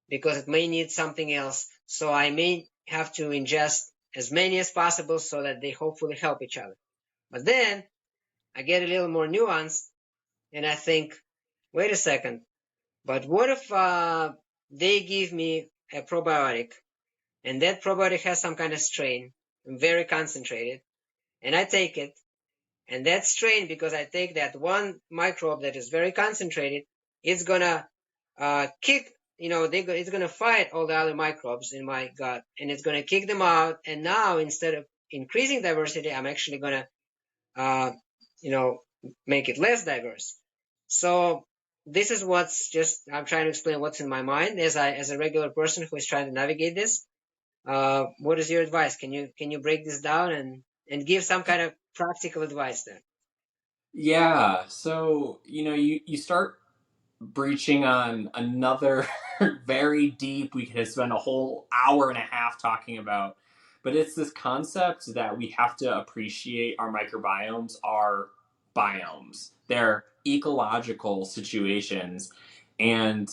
because it may need something else. So I may have to ingest as many as possible so that they hopefully help each other. But then I get a little more nuanced and I think, wait a second, but what if they give me a probiotic and that probiotic has some kind of strain, very concentrated, and I take it, and that strain, because I take that one microbe that is very concentrated, it's gonna kick, it's gonna fight all the other microbes in my gut, and it's gonna kick them out. And now, instead of increasing diversity, I'm actually gonna, uh, you know, make it less diverse. So this is I'm trying to explain what's in my mind as a regular person who is trying to navigate this. What is your advice? Can you break this down and give some kind of practical advice there? Yeah, so you start breaching on another very deep, we could have spent a whole hour and a half talking about, but it's this concept that we have to appreciate our microbiomes are biomes. They're ecological situations, and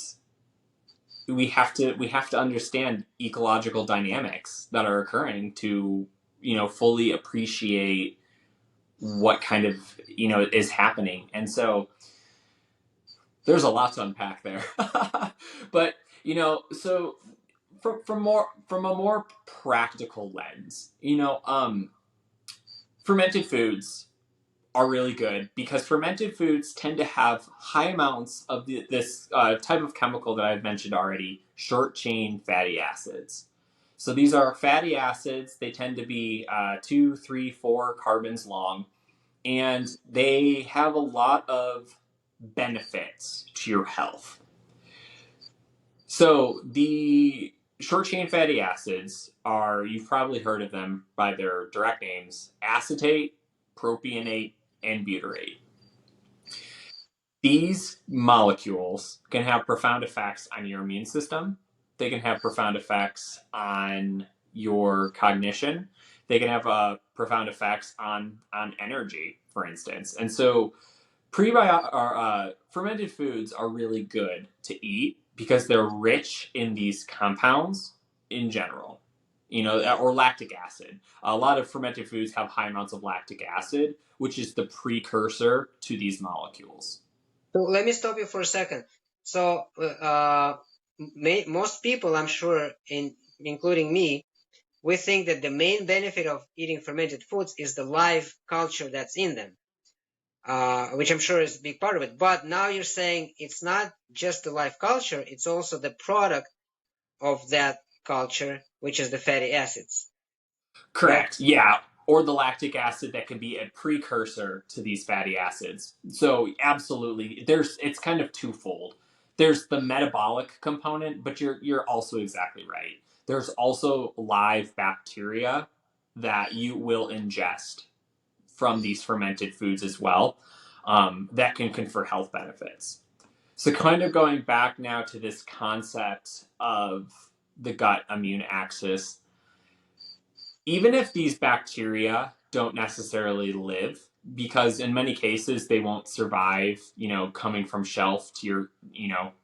we have to understand ecological dynamics that are occurring to fully appreciate what kind of is happening. And so there's a lot to unpack there. But so from a more practical lens, fermented foods are really good because fermented foods tend to have high amounts of this type of chemical that I've mentioned already, short chain fatty acids. So these are fatty acids. They tend to be 2, 3, 4 carbons long, and they have a lot of benefits to your health. So the short chain fatty acids are, you've probably heard of them by their direct names, acetate, propionate, and butyrate. These molecules can have profound effects on your immune system. They can have profound effects on your cognition. They can have profound effects on energy, for instance. And so fermented foods are really good to eat because they're rich in these compounds in general, or lactic acid. A lot of fermented foods have high amounts of lactic acid, which is the precursor to these molecules. So let me stop you for a second. So most people, I'm sure, including me, we think that the main benefit of eating fermented foods is the live culture that's in them, which I'm sure is a big part of it. But now you're saying it's not just the live culture, it's also the product of that culture, which is the fatty acids, correct? Correct. Yeah. Or the lactic acid that can be a precursor to these fatty acids. So absolutely, it's kind of twofold. There's the metabolic component, but you're also exactly right. There's also live bacteria that you will ingest from these fermented foods as well, that can confer health benefits. So kind of going back now to this concept of the gut immune axis, even if these bacteria don't necessarily live, because in many cases they won't survive, coming from shelf to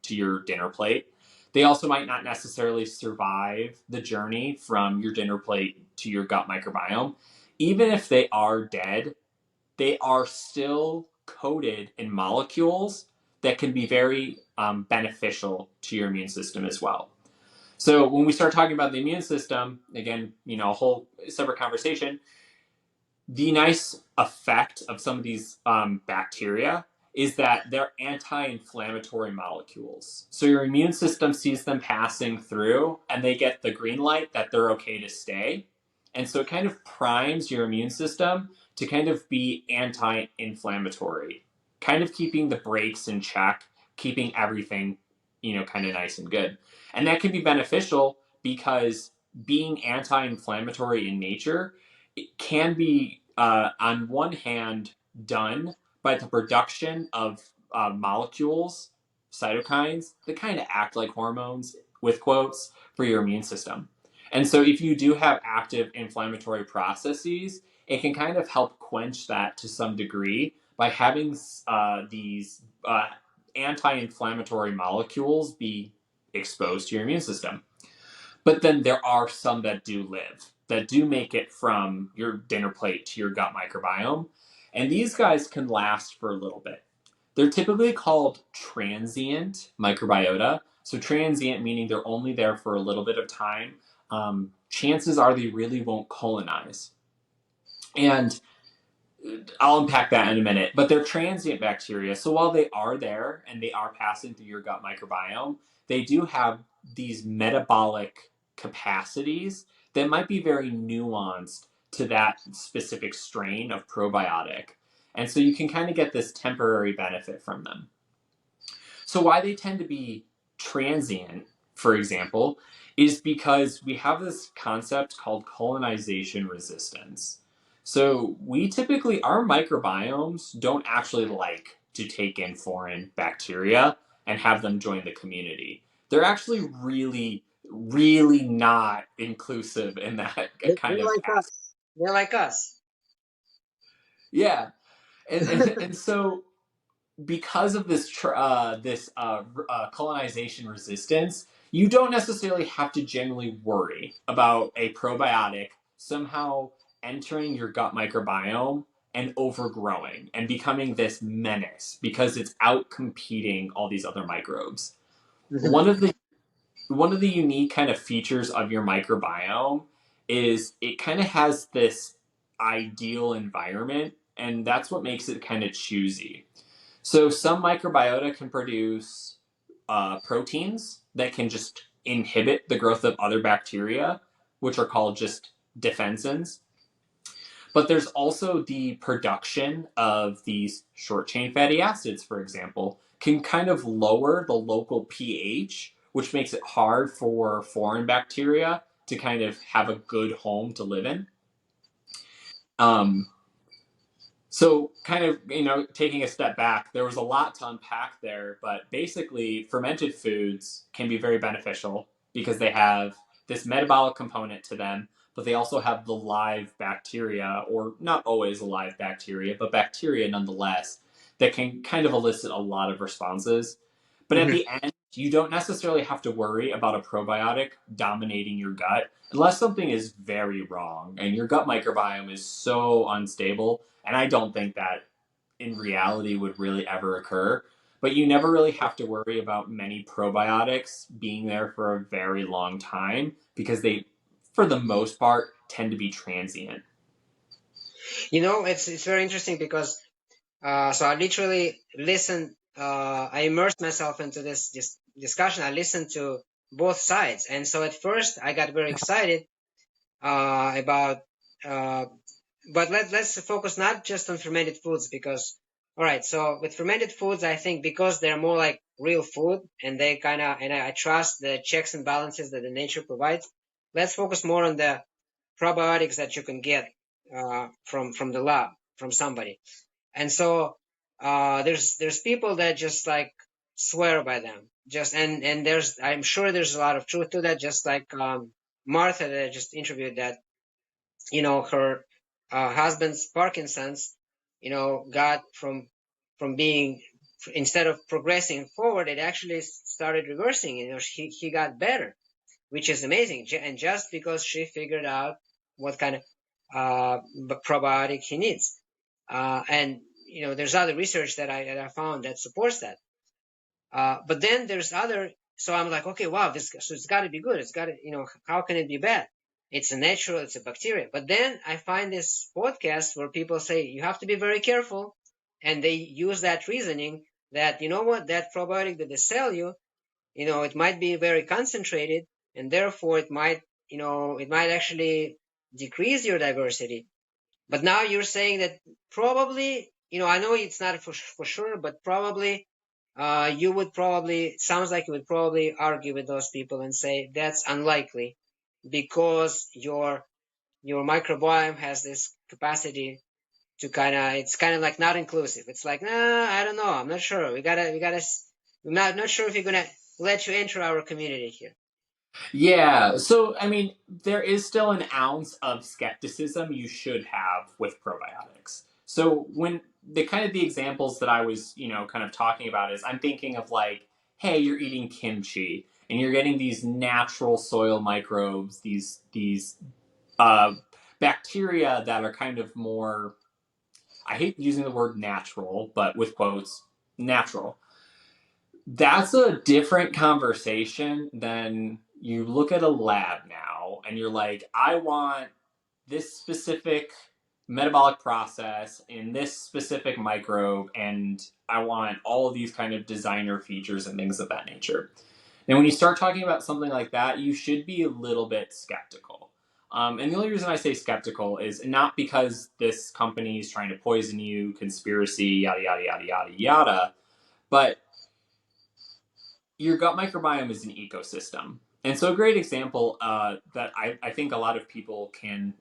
your dinner plate. They also might not necessarily survive the journey from your dinner plate to your gut microbiome. Even if they are dead, they are still coated in molecules that can be very beneficial to your immune system as well. So when we start talking about the immune system, again, a whole separate conversation, the nice effect of some of these bacteria is that they're anti-inflammatory molecules. So your immune system sees them passing through and they get the green light that they're okay to stay. And so it kind of primes your immune system to kind of be anti-inflammatory, kind of keeping the brakes in check, keeping everything, kind of nice and good. And that can be beneficial because being anti-inflammatory in nature, it can be, on one hand, done by the production of molecules, cytokines, that kind of act like hormones, with quotes, for your immune system. And so if you do have active inflammatory processes, it can kind of help quench that to some degree by having these anti-inflammatory molecules be exposed to your immune system. But then there are some that do live, that do make it from your dinner plate to your gut microbiome. And these guys can last for a little bit. They're typically called transient microbiota. So transient meaning they're only there for a little bit of time. Chances are they really won't colonize. And I'll unpack that in a minute, but they're transient bacteria. So while they are there and they are passing through your gut microbiome, they do have these metabolic capacities that might be very nuanced to that specific strain of probiotic. And so you can kind of get this temporary benefit from them. So why they tend to be transient, for example, is because we have this concept called colonization resistance. So we typically, our microbiomes don't actually like to take in foreign bacteria and have them join the community. They're actually really, really not inclusive in that kind They're of like aspect. us. They're like us. Yeah. And so because of this colonization resistance, you don't necessarily have to generally worry about a probiotic somehow entering your gut microbiome and overgrowing and becoming this menace because it's out competing all these other microbes. Mhm. One of the unique kind of features of your microbiome is it kind of has this ideal environment, and that's what makes it kind of choosy. So some microbiota can produce proteins that can just inhibit the growth of other bacteria, which are called just defensins. But there's also the production of these short chain fatty acids, for example, can kind of lower the local pH, which makes it hard for foreign bacteria to kind of have a good home to live in. Um, So, kind of, taking a step back, there was a lot to unpack there, but basically, fermented foods can be very beneficial because they have this metabolic component to them, but they also have the live bacteria, or not always live bacteria, but bacteria nonetheless, that can kind of elicit a lot of responses. But at Mhm. the end, you don't necessarily have to worry about a probiotic dominating your gut unless something is very wrong and your gut microbiome is so unstable, and I don't think that in reality would really ever occur. But you never really have to worry about many probiotics being there for a very long time because they, for the most part, tend to be transient. It's very interesting because so I literally listened. I immersed myself into this discussion. I listened to both sides, and so at first I got very excited about. But let's focus not just on fermented foods because, all right. So with fermented foods, I think because they're more like real food and they kind of and I trust the checks and balances that the nature provides. Let's focus more on the probiotics that you can get from the lab from somebody. And so there's people that just like swear by them. Just and there's I'm sure there's a lot of truth to that. Just like Martha that I just interviewed, that her husband's Parkinson's, got from being, instead of progressing forward, it actually started reversing. He got better, which is amazing. And just because she figured out what kind of probiotic he needs. And there's other research that I found that supports that. But then there's other. So I'm like, okay, wow, so it's got to be good. It's got to, how can it be bad? It's a natural, it's a bacteria. But then I find this podcast where people say you have to be very careful, and they use that reasoning that what, that probiotic that they sell you, it might be very concentrated, and therefore it might actually decrease your diversity. But now you're saying that probably, I know it's not for sure, but probably you would probably, sounds like you would probably argue with those people and say that's unlikely because your microbiome has this capacity to it's kind of like not inclusive. It's like, nah, I don't know. I'm not sure. I'm not sure if you're going to let you enter our community here. Yeah, so I mean, there is still an ounce of skepticism you should have with probiotics. So when the examples that I was, kind of talking about is I'm thinking of like, hey, you're eating kimchi and you're getting these natural soil microbes, these uh, bacteria that are kind of more, I hate using the word natural, but with quotes, natural. That's a different conversation than you look at a lab now and you're like, I want this specific metabolic process in this specific microbe, and I want all of these kind of designer features and things of that nature. And when you start talking about something like that, you should be a little bit skeptical. And the only reason I say skeptical is not because this company is trying to poison you, conspiracy, yada, yada, yada, yada, yada, but your gut microbiome is an ecosystem. And so a great example that I think a lot of people can,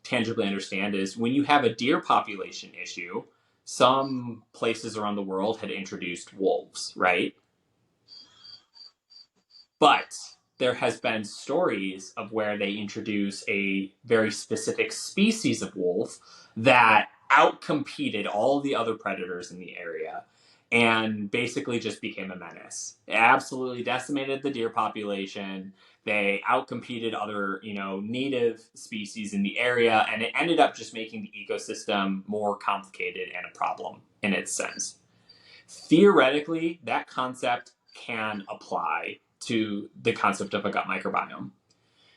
tangibly understand is when you have a deer population issue, some places around the world had introduced wolves, right? But there has been stories of where they introduce a very specific species of wolf that outcompeted all the other predators in the area and basically just became a menace. It absolutely decimated the deer population. They outcompeted other, native species in the area, and it ended up just making the ecosystem more complicated and a problem in its sense. Theoretically, that concept can apply to the concept of a gut microbiome.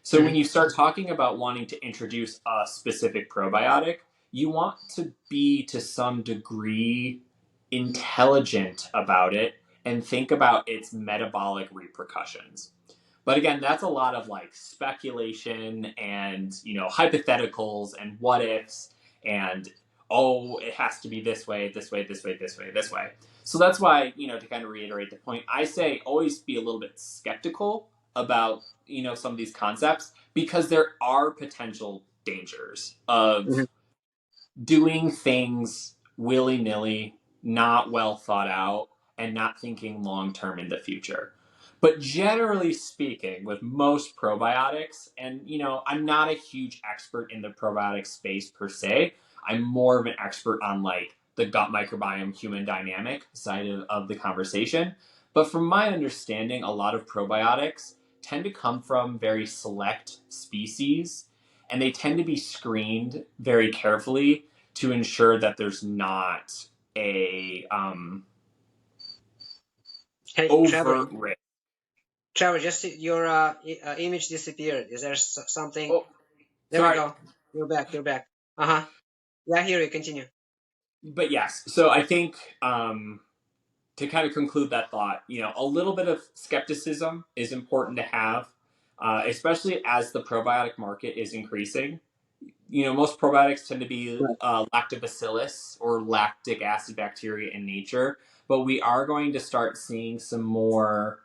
So when you start talking about wanting to introduce a specific probiotic, you want to be to some degree intelligent about it and think about its metabolic repercussions. But again, that's a lot of like speculation and, hypotheticals and what ifs and, oh, it has to be this way, this way, this way, this way, this way. So that's why, to kind of reiterate the point, I say always be a little bit skeptical about, some of these concepts because there are potential dangers of doing things willy nilly, not well thought out, and not thinking long term in the future. But generally speaking, with most probiotics, and I'm not a huge expert in the probiotic space per se. I'm more of an expert on like the gut microbiome human dynamic side of the conversation. But from my understanding, a lot of probiotics tend to come from very select species and they tend to be screened very carefully to ensure that there's not a Hey, overt risk. Trevor, just your image disappeared. Is there something? Oh, There we sorry. go. You're back. You're back. Uh-huh. Yeah, here you continue. But yes, so I think to kind of conclude that thought, a little bit of skepticism is important to have, especially as the probiotic market is increasing. Most probiotics tend to be lactobacillus or lactic acid bacteria in nature, but we are going to start seeing some more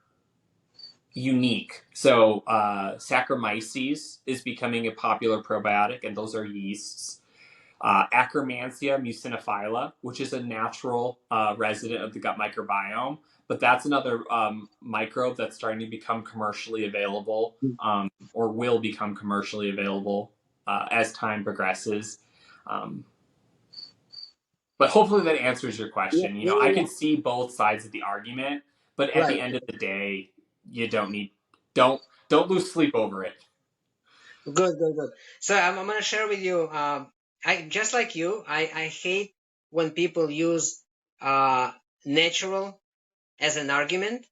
unique. So Saccharomyces is becoming a popular probiotic, and those are yeasts. Akkermansia muciniphila, which is a natural resident of the gut microbiome, but that's another microbe that's starting to become commercially available or will become commercially available as time progresses. But hopefully that answers your Yeah, question. yeah, I yeah. can see both sides of the argument, but at Right. the end of the day, you don't lose sleep over it. Good, good, good. So I'm gonna share with you. I just like you. I hate when people use uh natural as an argument.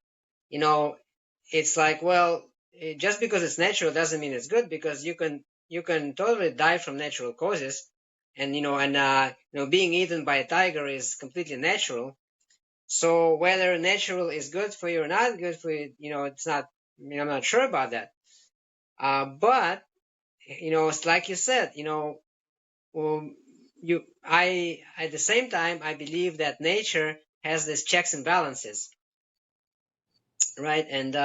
It's like, well, just because it's natural doesn't mean it's good because you can totally die from natural causes, and being eaten by a tiger is completely natural. So whether natural is good for you or not good for you, it's not. I'm not sure about that. But it's like you said, I at the same time I believe that nature has these checks and balances, right? And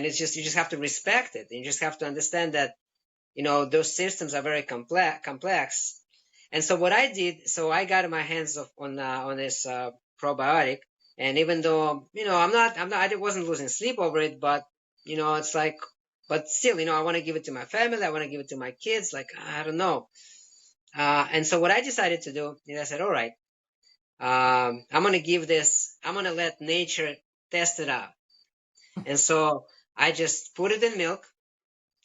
it's just you just have to respect it. You just have to understand that those systems are very complex. And so what I did, so I got my hands on this probiotic, and even though I wasn't losing sleep over it, but it's like, but still, I want to give it to my family, I want to give it to my kids, like I don't know. And so what I decided to do is I said, all right, I'm gonna let nature test it out. And so I just put it in milk,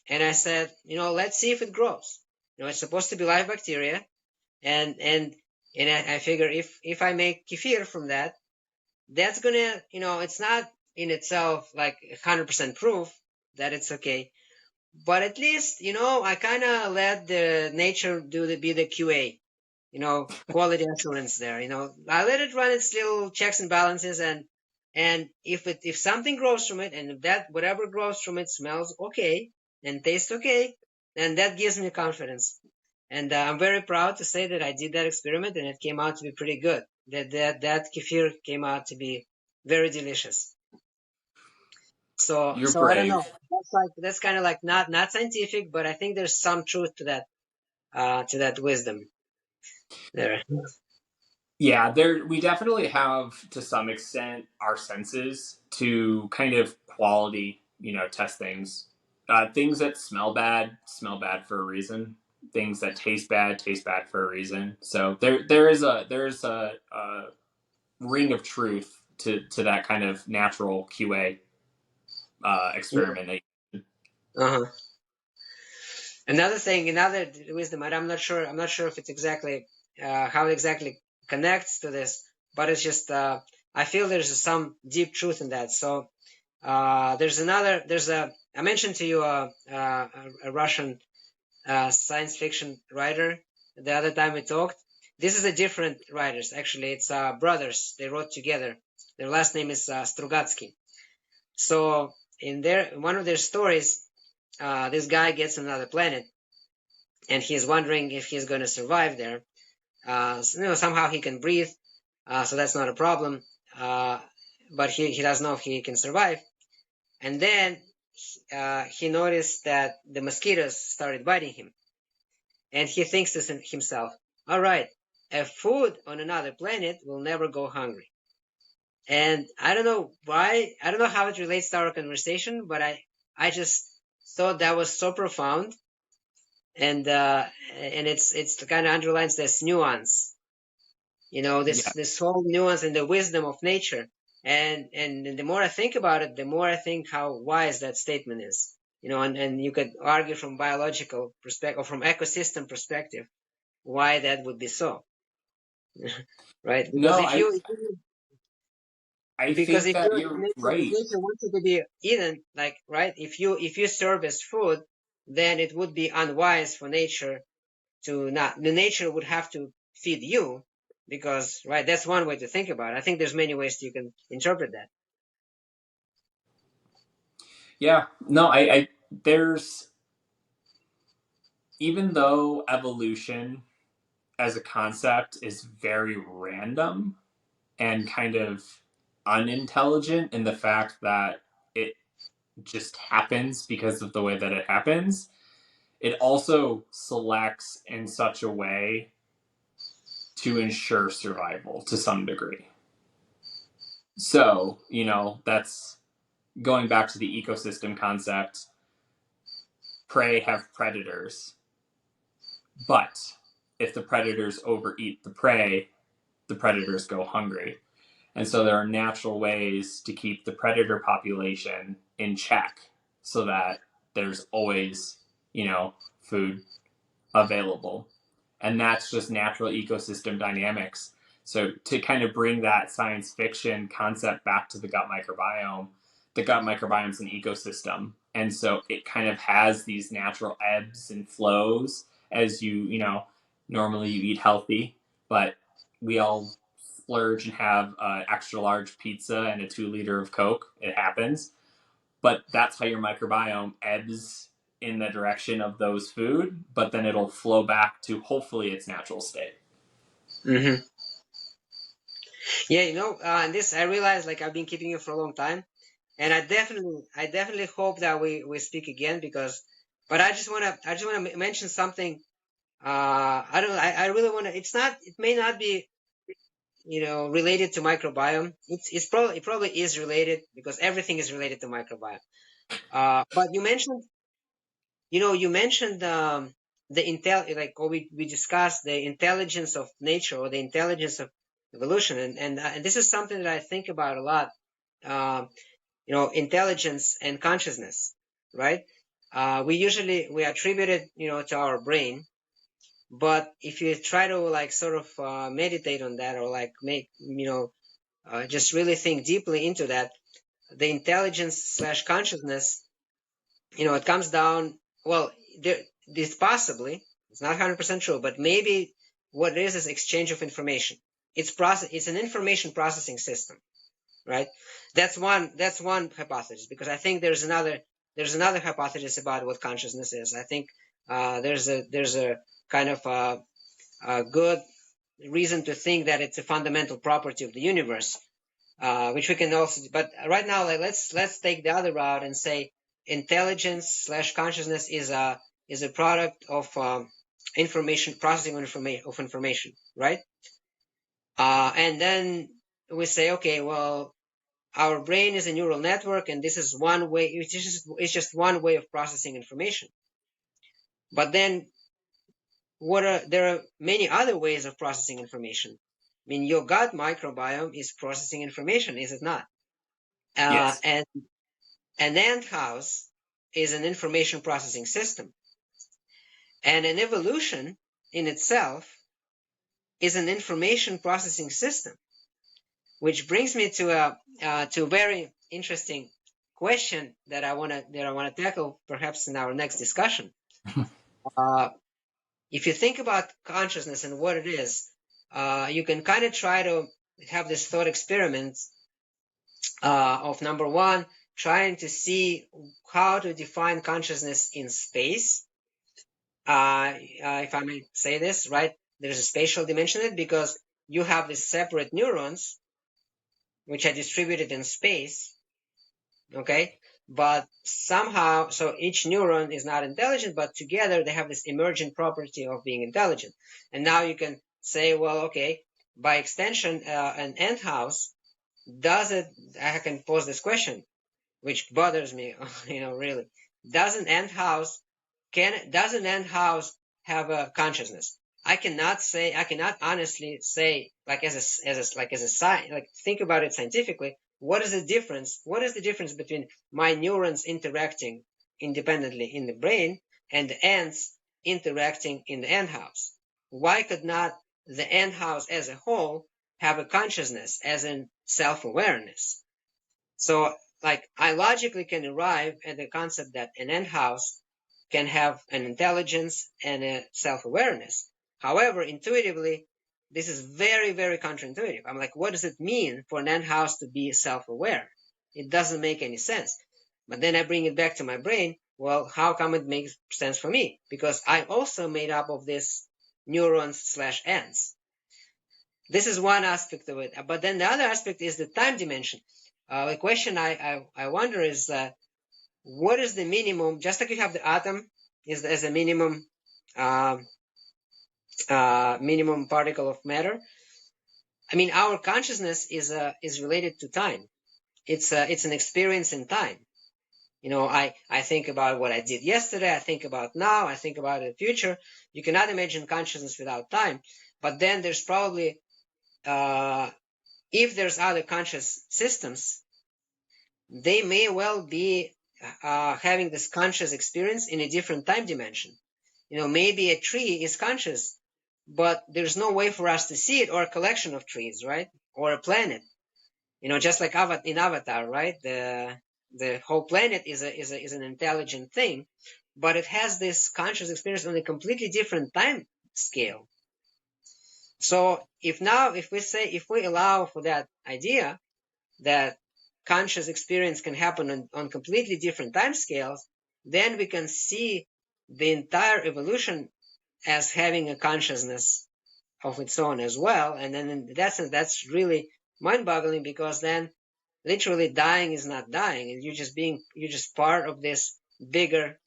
and I said, let's see if it grows. It's supposed to be live bacteria, and I figure if I make kefir from that, that's gonna, it's not in itself like 100% proof that it's okay, but at least, I kind of let the nature be the QA, quality assurance there. I let it run its little checks and balances, and if something grows from it, and if that whatever grows from it smells okay and tastes okay, then that gives me confidence. And I'm very proud to say that I did that experiment, and it came out to be pretty good. That kefir came out to be very delicious. So You're I don't know. brave. That's kind of like not scientific, but I think there's some truth to that wisdom there. Yeah, we definitely have to some extent our senses to kind of quality, test things. Things that smell bad for a reason. Things that taste bad for a reason. So there's a ring of truth to that kind of natural QA experiment. Uh-huh. Another wisdom, and I'm not sure if it's exactly how it exactly connects to this, but it's just I feel there's some deep truth in that. So I mentioned to you a Russian science fiction writer the other time we talked. This is a different writers, actually. It's brothers. They wrote together. Their last name is Strugatsky. So in one of their stories, this guy gets another planet, and he's wondering if he's going to survive there. Somehow he can breathe, so that's not a problem. But he doesn't know if he can survive. And then he noticed that the mosquitoes started biting him, and he thinks to himself, "All right, a food on another planet will never go hungry." And I don't know why, I don't know how it relates to our conversation, but I just thought that was so profound, and it's kind of underlines this nuance, Yeah. this whole nuance and the wisdom of nature. And the more I think about it, the more I think how wise that statement is. And you could argue from biological perspective or from ecosystem perspective why that would be so, right? Because No, if you I because think if that you you're if right. nature wanted to be eaten, like, right, if you serve as food, then it would be unwise for nature to not the nature would have to feed you, because, right, that's one way to think about it. I think there's many ways you can interpret that. Yeah. No, I there's even though evolution as a concept is very random and kind of unintelligent in the fact that it just happens because of the way that it happens, it also selects in such a way to ensure survival to some degree. So, that's going back to the ecosystem concept. Prey have predators, but if the predators overeat the predators go hungry. And so there are natural ways to keep the predator population in check so that there's always, food available. And that's just natural ecosystem dynamics. So to kind of bring that science fiction concept back to the gut microbiome is an ecosystem. And so it kind of has these natural ebbs and flows as normally you eat healthy, but we all splurge and have an extra large pizza and a 2 liter of Coke. It happens. But that's how your microbiome ebbs in the direction of those food, but then it'll flow back to hopefully its natural state. Mm-hmm. Yeah, and this I realized, like, I've been keeping you for a long time, and I definitely hope that we speak again, but I just wanna mention something. I don't know. I really wanna. It may not be, related to microbiome. It probably is related, because everything is related to microbiome. But you mentioned the or we discussed the intelligence of nature, or the intelligence of evolution, and this is something that I think about a lot. Um, Intelligence and consciousness, right? We attribute it, to our brain, but if you try to, like, sort of meditate on that, or like make, just really think deeply into that, the intelligence slash consciousness, it comes down, well, this possibly, it's not 100% true, but maybe what it is exchange of information. It's an information processing system, right? That's one hypothesis, because I think there's another hypothesis about what consciousness is. I think there's a kind of a good reason to think that it's a fundamental property of the universe, which we can also. But right now, like, let's take the other route and say intelligence slash consciousness is a product of information processing of information, right? And then we say, okay, well, our brain is a neural network, and this is one way. It's just one way of processing information. But then, there are many other ways of processing information. I mean, your gut microbiome is processing information, is it not? Yes. And an ant house is an information processing system, and an evolution in itself is an information processing system, which brings me to a very interesting question that I wanna tackle perhaps in our next discussion. Uh, if you think about consciousness and what it is, you can kind of try to have this thought experiment of, number one, trying to see how to define consciousness in space. If I may say this, right? There's a spatial dimension in it, because you have these separate neurons which are distributed in space, okay? But somehow, so each neuron is not intelligent, but together they have this emergent property of being intelligent. And now you can say, well, okay, by extension, an ant house, I can pose this question, which bothers me, really. Does an ant house have a consciousness? I cannot honestly say, like, as a science, like, think about it scientifically. What is the difference? What is the difference between my neurons interacting independently in the brain and the ants interacting in the ant house? Why could not the ant house as a whole have a consciousness, as in self-awareness? So, like, I logically can arrive at the concept that an ant house can have an intelligence and a self-awareness. However, intuitively, this is very, very counterintuitive. I'm like, what does it mean for an ant house to be self-aware? It doesn't make any sense. But then I bring it back to my brain. Well, how come it makes sense for me? Because I'm also made up of this neurons slash ants. This is one aspect of it. But then the other aspect is the time dimension. The question I wonder is, what is the minimum? Just like you have the atom as a minimum minimum particle of matter. I mean, our consciousness is related to time. It's an experience in time. I think about what I did yesterday. I think about now. I think about the future. You cannot imagine consciousness without time. But then there's probably, if there's other conscious systems, they may well be having this conscious experience in a different time dimension. Maybe a tree is conscious, but there's no way for us to see it, or a collection of trees, right? Or a planet. Just like in Avatar, right? The whole planet is an intelligent thing, but it has this conscious experience on a completely different time scale. So if we allow for that idea that conscious experience can happen on completely different time scales, then we can see the entire evolution as having a consciousness of its own as well. And then in that sense, that's really mind-boggling, because then literally dying is not dying, and you're just part of this bigger,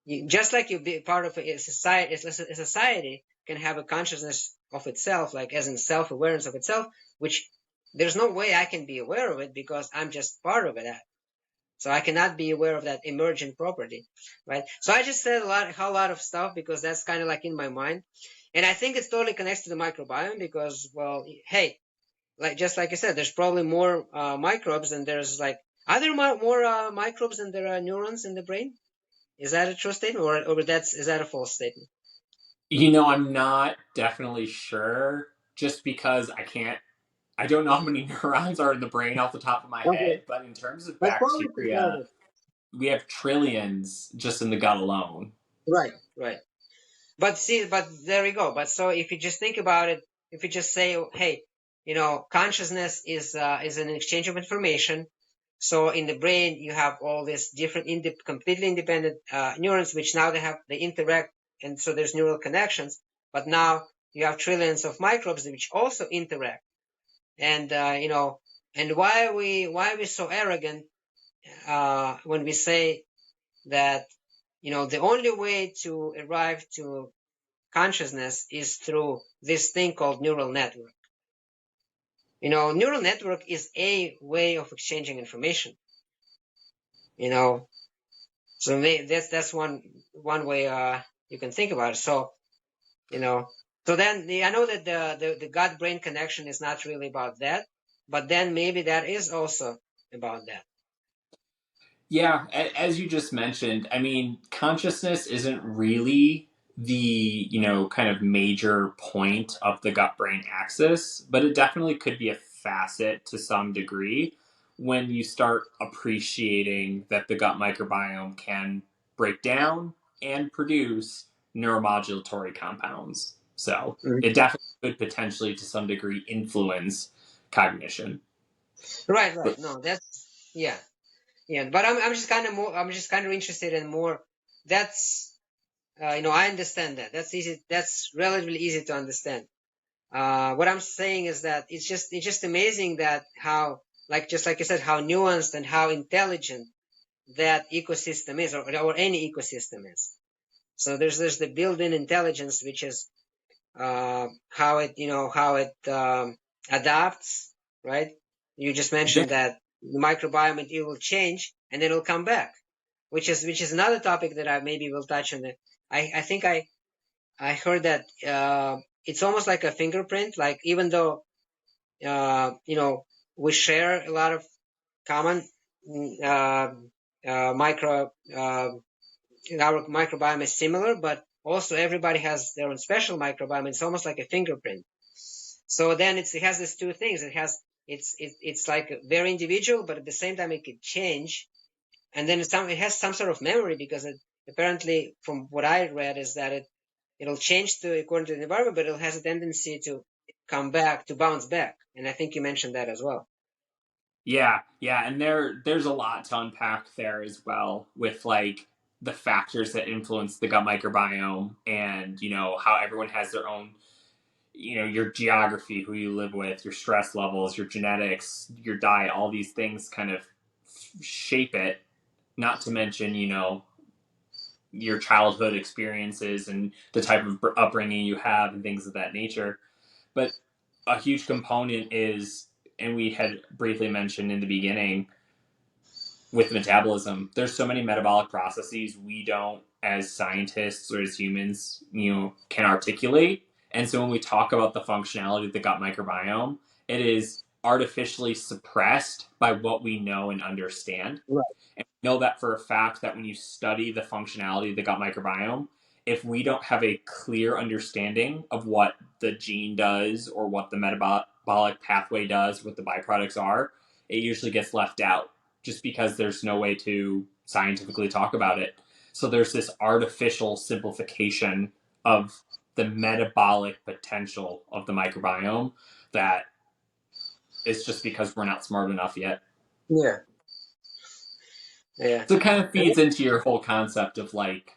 just like you be part of a society. A society can have a consciousness of itself, like as in self-awareness of itself, which there's no way I can be aware of it because I'm just part of it. So I cannot be aware of that emergent property, right? So I just said a whole lot of stuff because that's kind of like in my mind. And I think it's totally connected to the microbiome because, well, hey, just like I said, there's probably more microbes than there's like, are there more microbes than there are neurons in the brain? Is that a true statement, or is that a false statement? I'm not definitely sure, just because I don't know how many neurons are in the brain off the top of my Okay, head, but in terms of but probably bacteria, we have trillions just in the gut alone. right, right. But see, but there we go. But so if you just think about it, if you just say, hey, consciousness is an exchange of information. So in the brain, you have all these different, completely independent neurons, which now they interact, and so there's neural connections. But now you have trillions of microbes which also interact. And and why are we so arrogant when we say that the only way to arrive to consciousness is through this thing called neural network. Neural network is a way of exchanging information. So that's one way you can think about it. So so then I know that the gut brain connection is not really about that, but then maybe that is also about that. Yeah, as you just mentioned, I mean, consciousness isn't really the, kind of major point of the gut brain axis, but it definitely could be a facet to some degree when you start appreciating that the gut microbiome can break down and produce neuromodulatory compounds. So Mhm. it definitely could potentially, to some degree, influence cognition. Right, But right. No, that's yeah. Yeah, but I'm just kind of interested in more. That's I understand that. That's easy. That's relatively easy to understand. What I'm saying is that it's just amazing that how, like, just like you said, how nuanced and how intelligent that ecosystem is, or any ecosystem is. So there's the built-in intelligence, which is how it adapts, right? You just yeah, mentioned that the microbiome, it will change and then it'll come back, which is another topic that I maybe will touch on. I think I heard that it's almost like a fingerprint. Like, even though we share a lot of common uh, micro our microbiome is similar, but also everybody has their own special microbiome. It's almost like a fingerprint. So then it has these two things. It's like very individual, but at the same time it could change. And then it has some sort of memory, because apparently, from what I read, is that it'll change according to the environment, but it has a tendency to come back, to bounce back. And I think you mentioned that as well. yeah, and there's a lot to unpack there as well, with like the factors that influence the gut microbiome, and how everyone has their own, your geography, who you live with, your stress levels, your genetics, your diet, all these things kind of shape it. Not to mention, your childhood experiences and the type of upbringing you have and things of that nature. But a huge component is, and we had briefly mentioned in the beginning, with metabolism, there's so many metabolic processes we don't, as scientists or as humans, can articulate. And so when we talk about the functionality of the gut microbiome, it is artificially suppressed by what we know and understand. Right. And we know that for a fact, that when you study the functionality of the gut microbiome, if we don't have a clear understanding of what the gene does, or what the metabolic pathway does, what the byproducts are, it usually gets left out, just because there's no way to scientifically talk about it. So there's this artificial simplification of the metabolic potential of the microbiome that is just because we're not smart enough yet. Yeah. Yeah. So it kind of feeds into your whole concept of like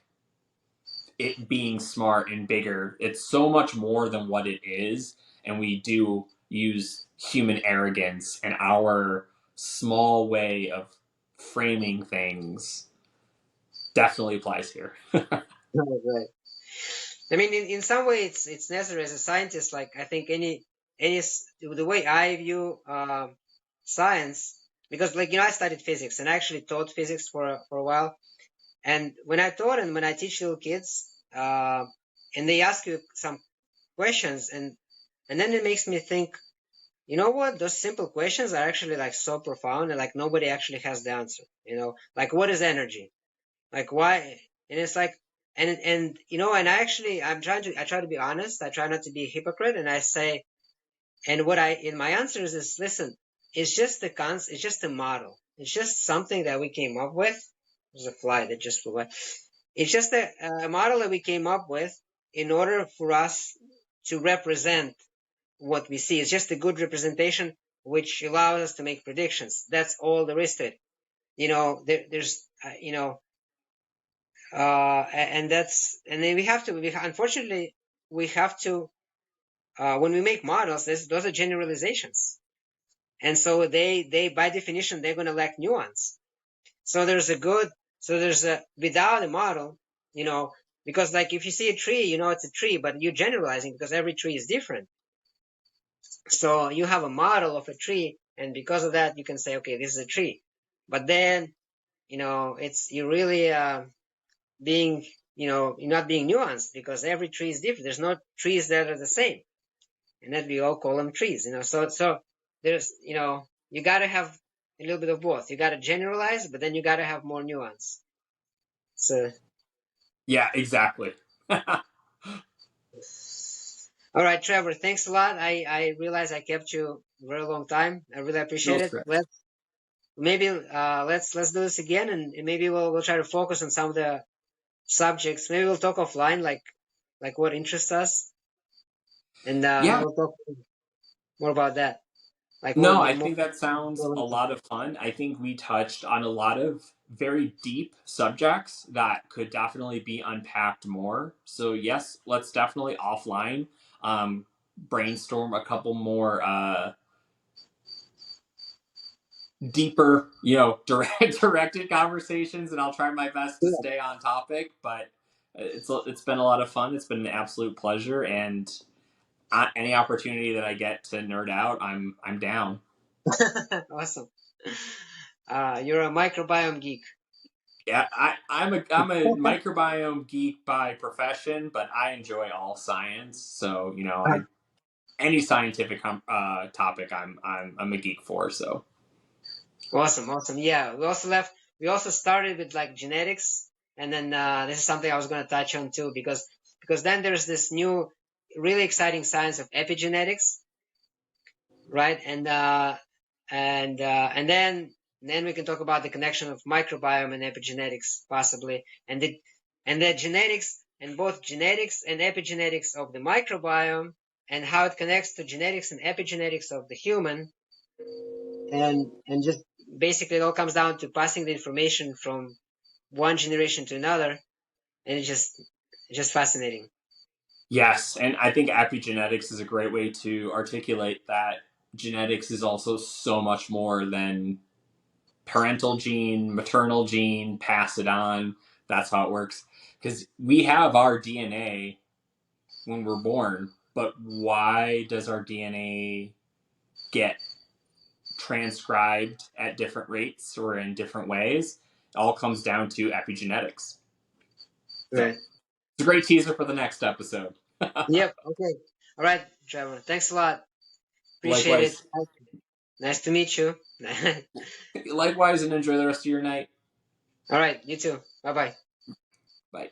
it being smart and bigger. It's so much more than what it is, and we do use human arrogance and our small way of framing things definitely applies here. Right. I mean, in some way, it's necessary as a scientist. Like I think the way I view science, because like I studied physics and I actually taught physics for a while. And when I taught and when I teach little kids, and they ask you some questions, and then it makes me think, you know what? Those simple questions are actually like so profound, and like nobody actually has the answer. Like what is energy? Like why? And it's like, and I try to be honest. I try not to be a hypocrite, and I say, and what I in my answers is, listen, it's just a model. It's just something that we came up with. There's a fly that just flew by. It's just a model that we came up with in order for us to represent what we see. It's just a good representation which allows us to make predictions. That's all there is to it. There's, and then unfortunately, we have to, when we make models, those are generalizations. And so they, by definition, they're going to lack nuance. So without a model, because like if you see a tree, it's a tree, but you're generalizing because every tree is different. So you have a model of a tree, and because of that, you can say, okay, this is a tree. But then, you're really being, you're not being nuanced because every tree is different. There's no trees that are the same, and that we all call them trees. So there's, you got to have a little bit of both. You got to generalize, but then you got to have more nuance. So, Yeah, exactly. all right, Trevor, thanks a lot. I realize I kept you a very long time. I really No appreciate it. stress. Let's do this again, and maybe we'll try to focus on some of the subjects. Maybe we'll talk offline, like what interests us, and Yeah, we'll talk more about that. Like no, more, I more. think that sounds a lot of fun. I think we touched on a lot of very deep subjects that could definitely be unpacked more. So, yes, let's definitely offline brainstorm a couple more deeper, directed conversations, and I'll try my best to Yeah. stay on topic. But it's been a lot of fun. It's been an absolute pleasure, and any opportunity that I get to nerd out, I'm down. Awesome. You're a microbiome geek. Yeah, I'm a microbiome geek by profession, but I enjoy all science. So any scientific topic, I'm a geek for. So Awesome, awesome. Yeah, we also started with like genetics, and then this is something I was going to touch on too, because then there's this new, really exciting science of epigenetics, right? And then we can talk about the connection of microbiome and epigenetics possibly, and the genetics and both genetics and epigenetics of the microbiome and how it connects to genetics and epigenetics of the human, and just basically it all comes down to passing the information from one generation to another, and it's just fascinating. yes, and I think epigenetics is a great way to articulate that genetics is also so much more than parental gene, maternal gene, pass it on. That's how it works. Because we have our DNA when we're born, but why does our DNA get transcribed at different rates or in different ways? It all comes down to epigenetics. So Right. it's a great teaser for the next episode. Yep. Okay. All right, Trevor. Thanks a lot. Appreciate it. Likewise, Nice to meet you. likewise, and enjoy the rest of your night. All right. You too. Bye bye. Bye.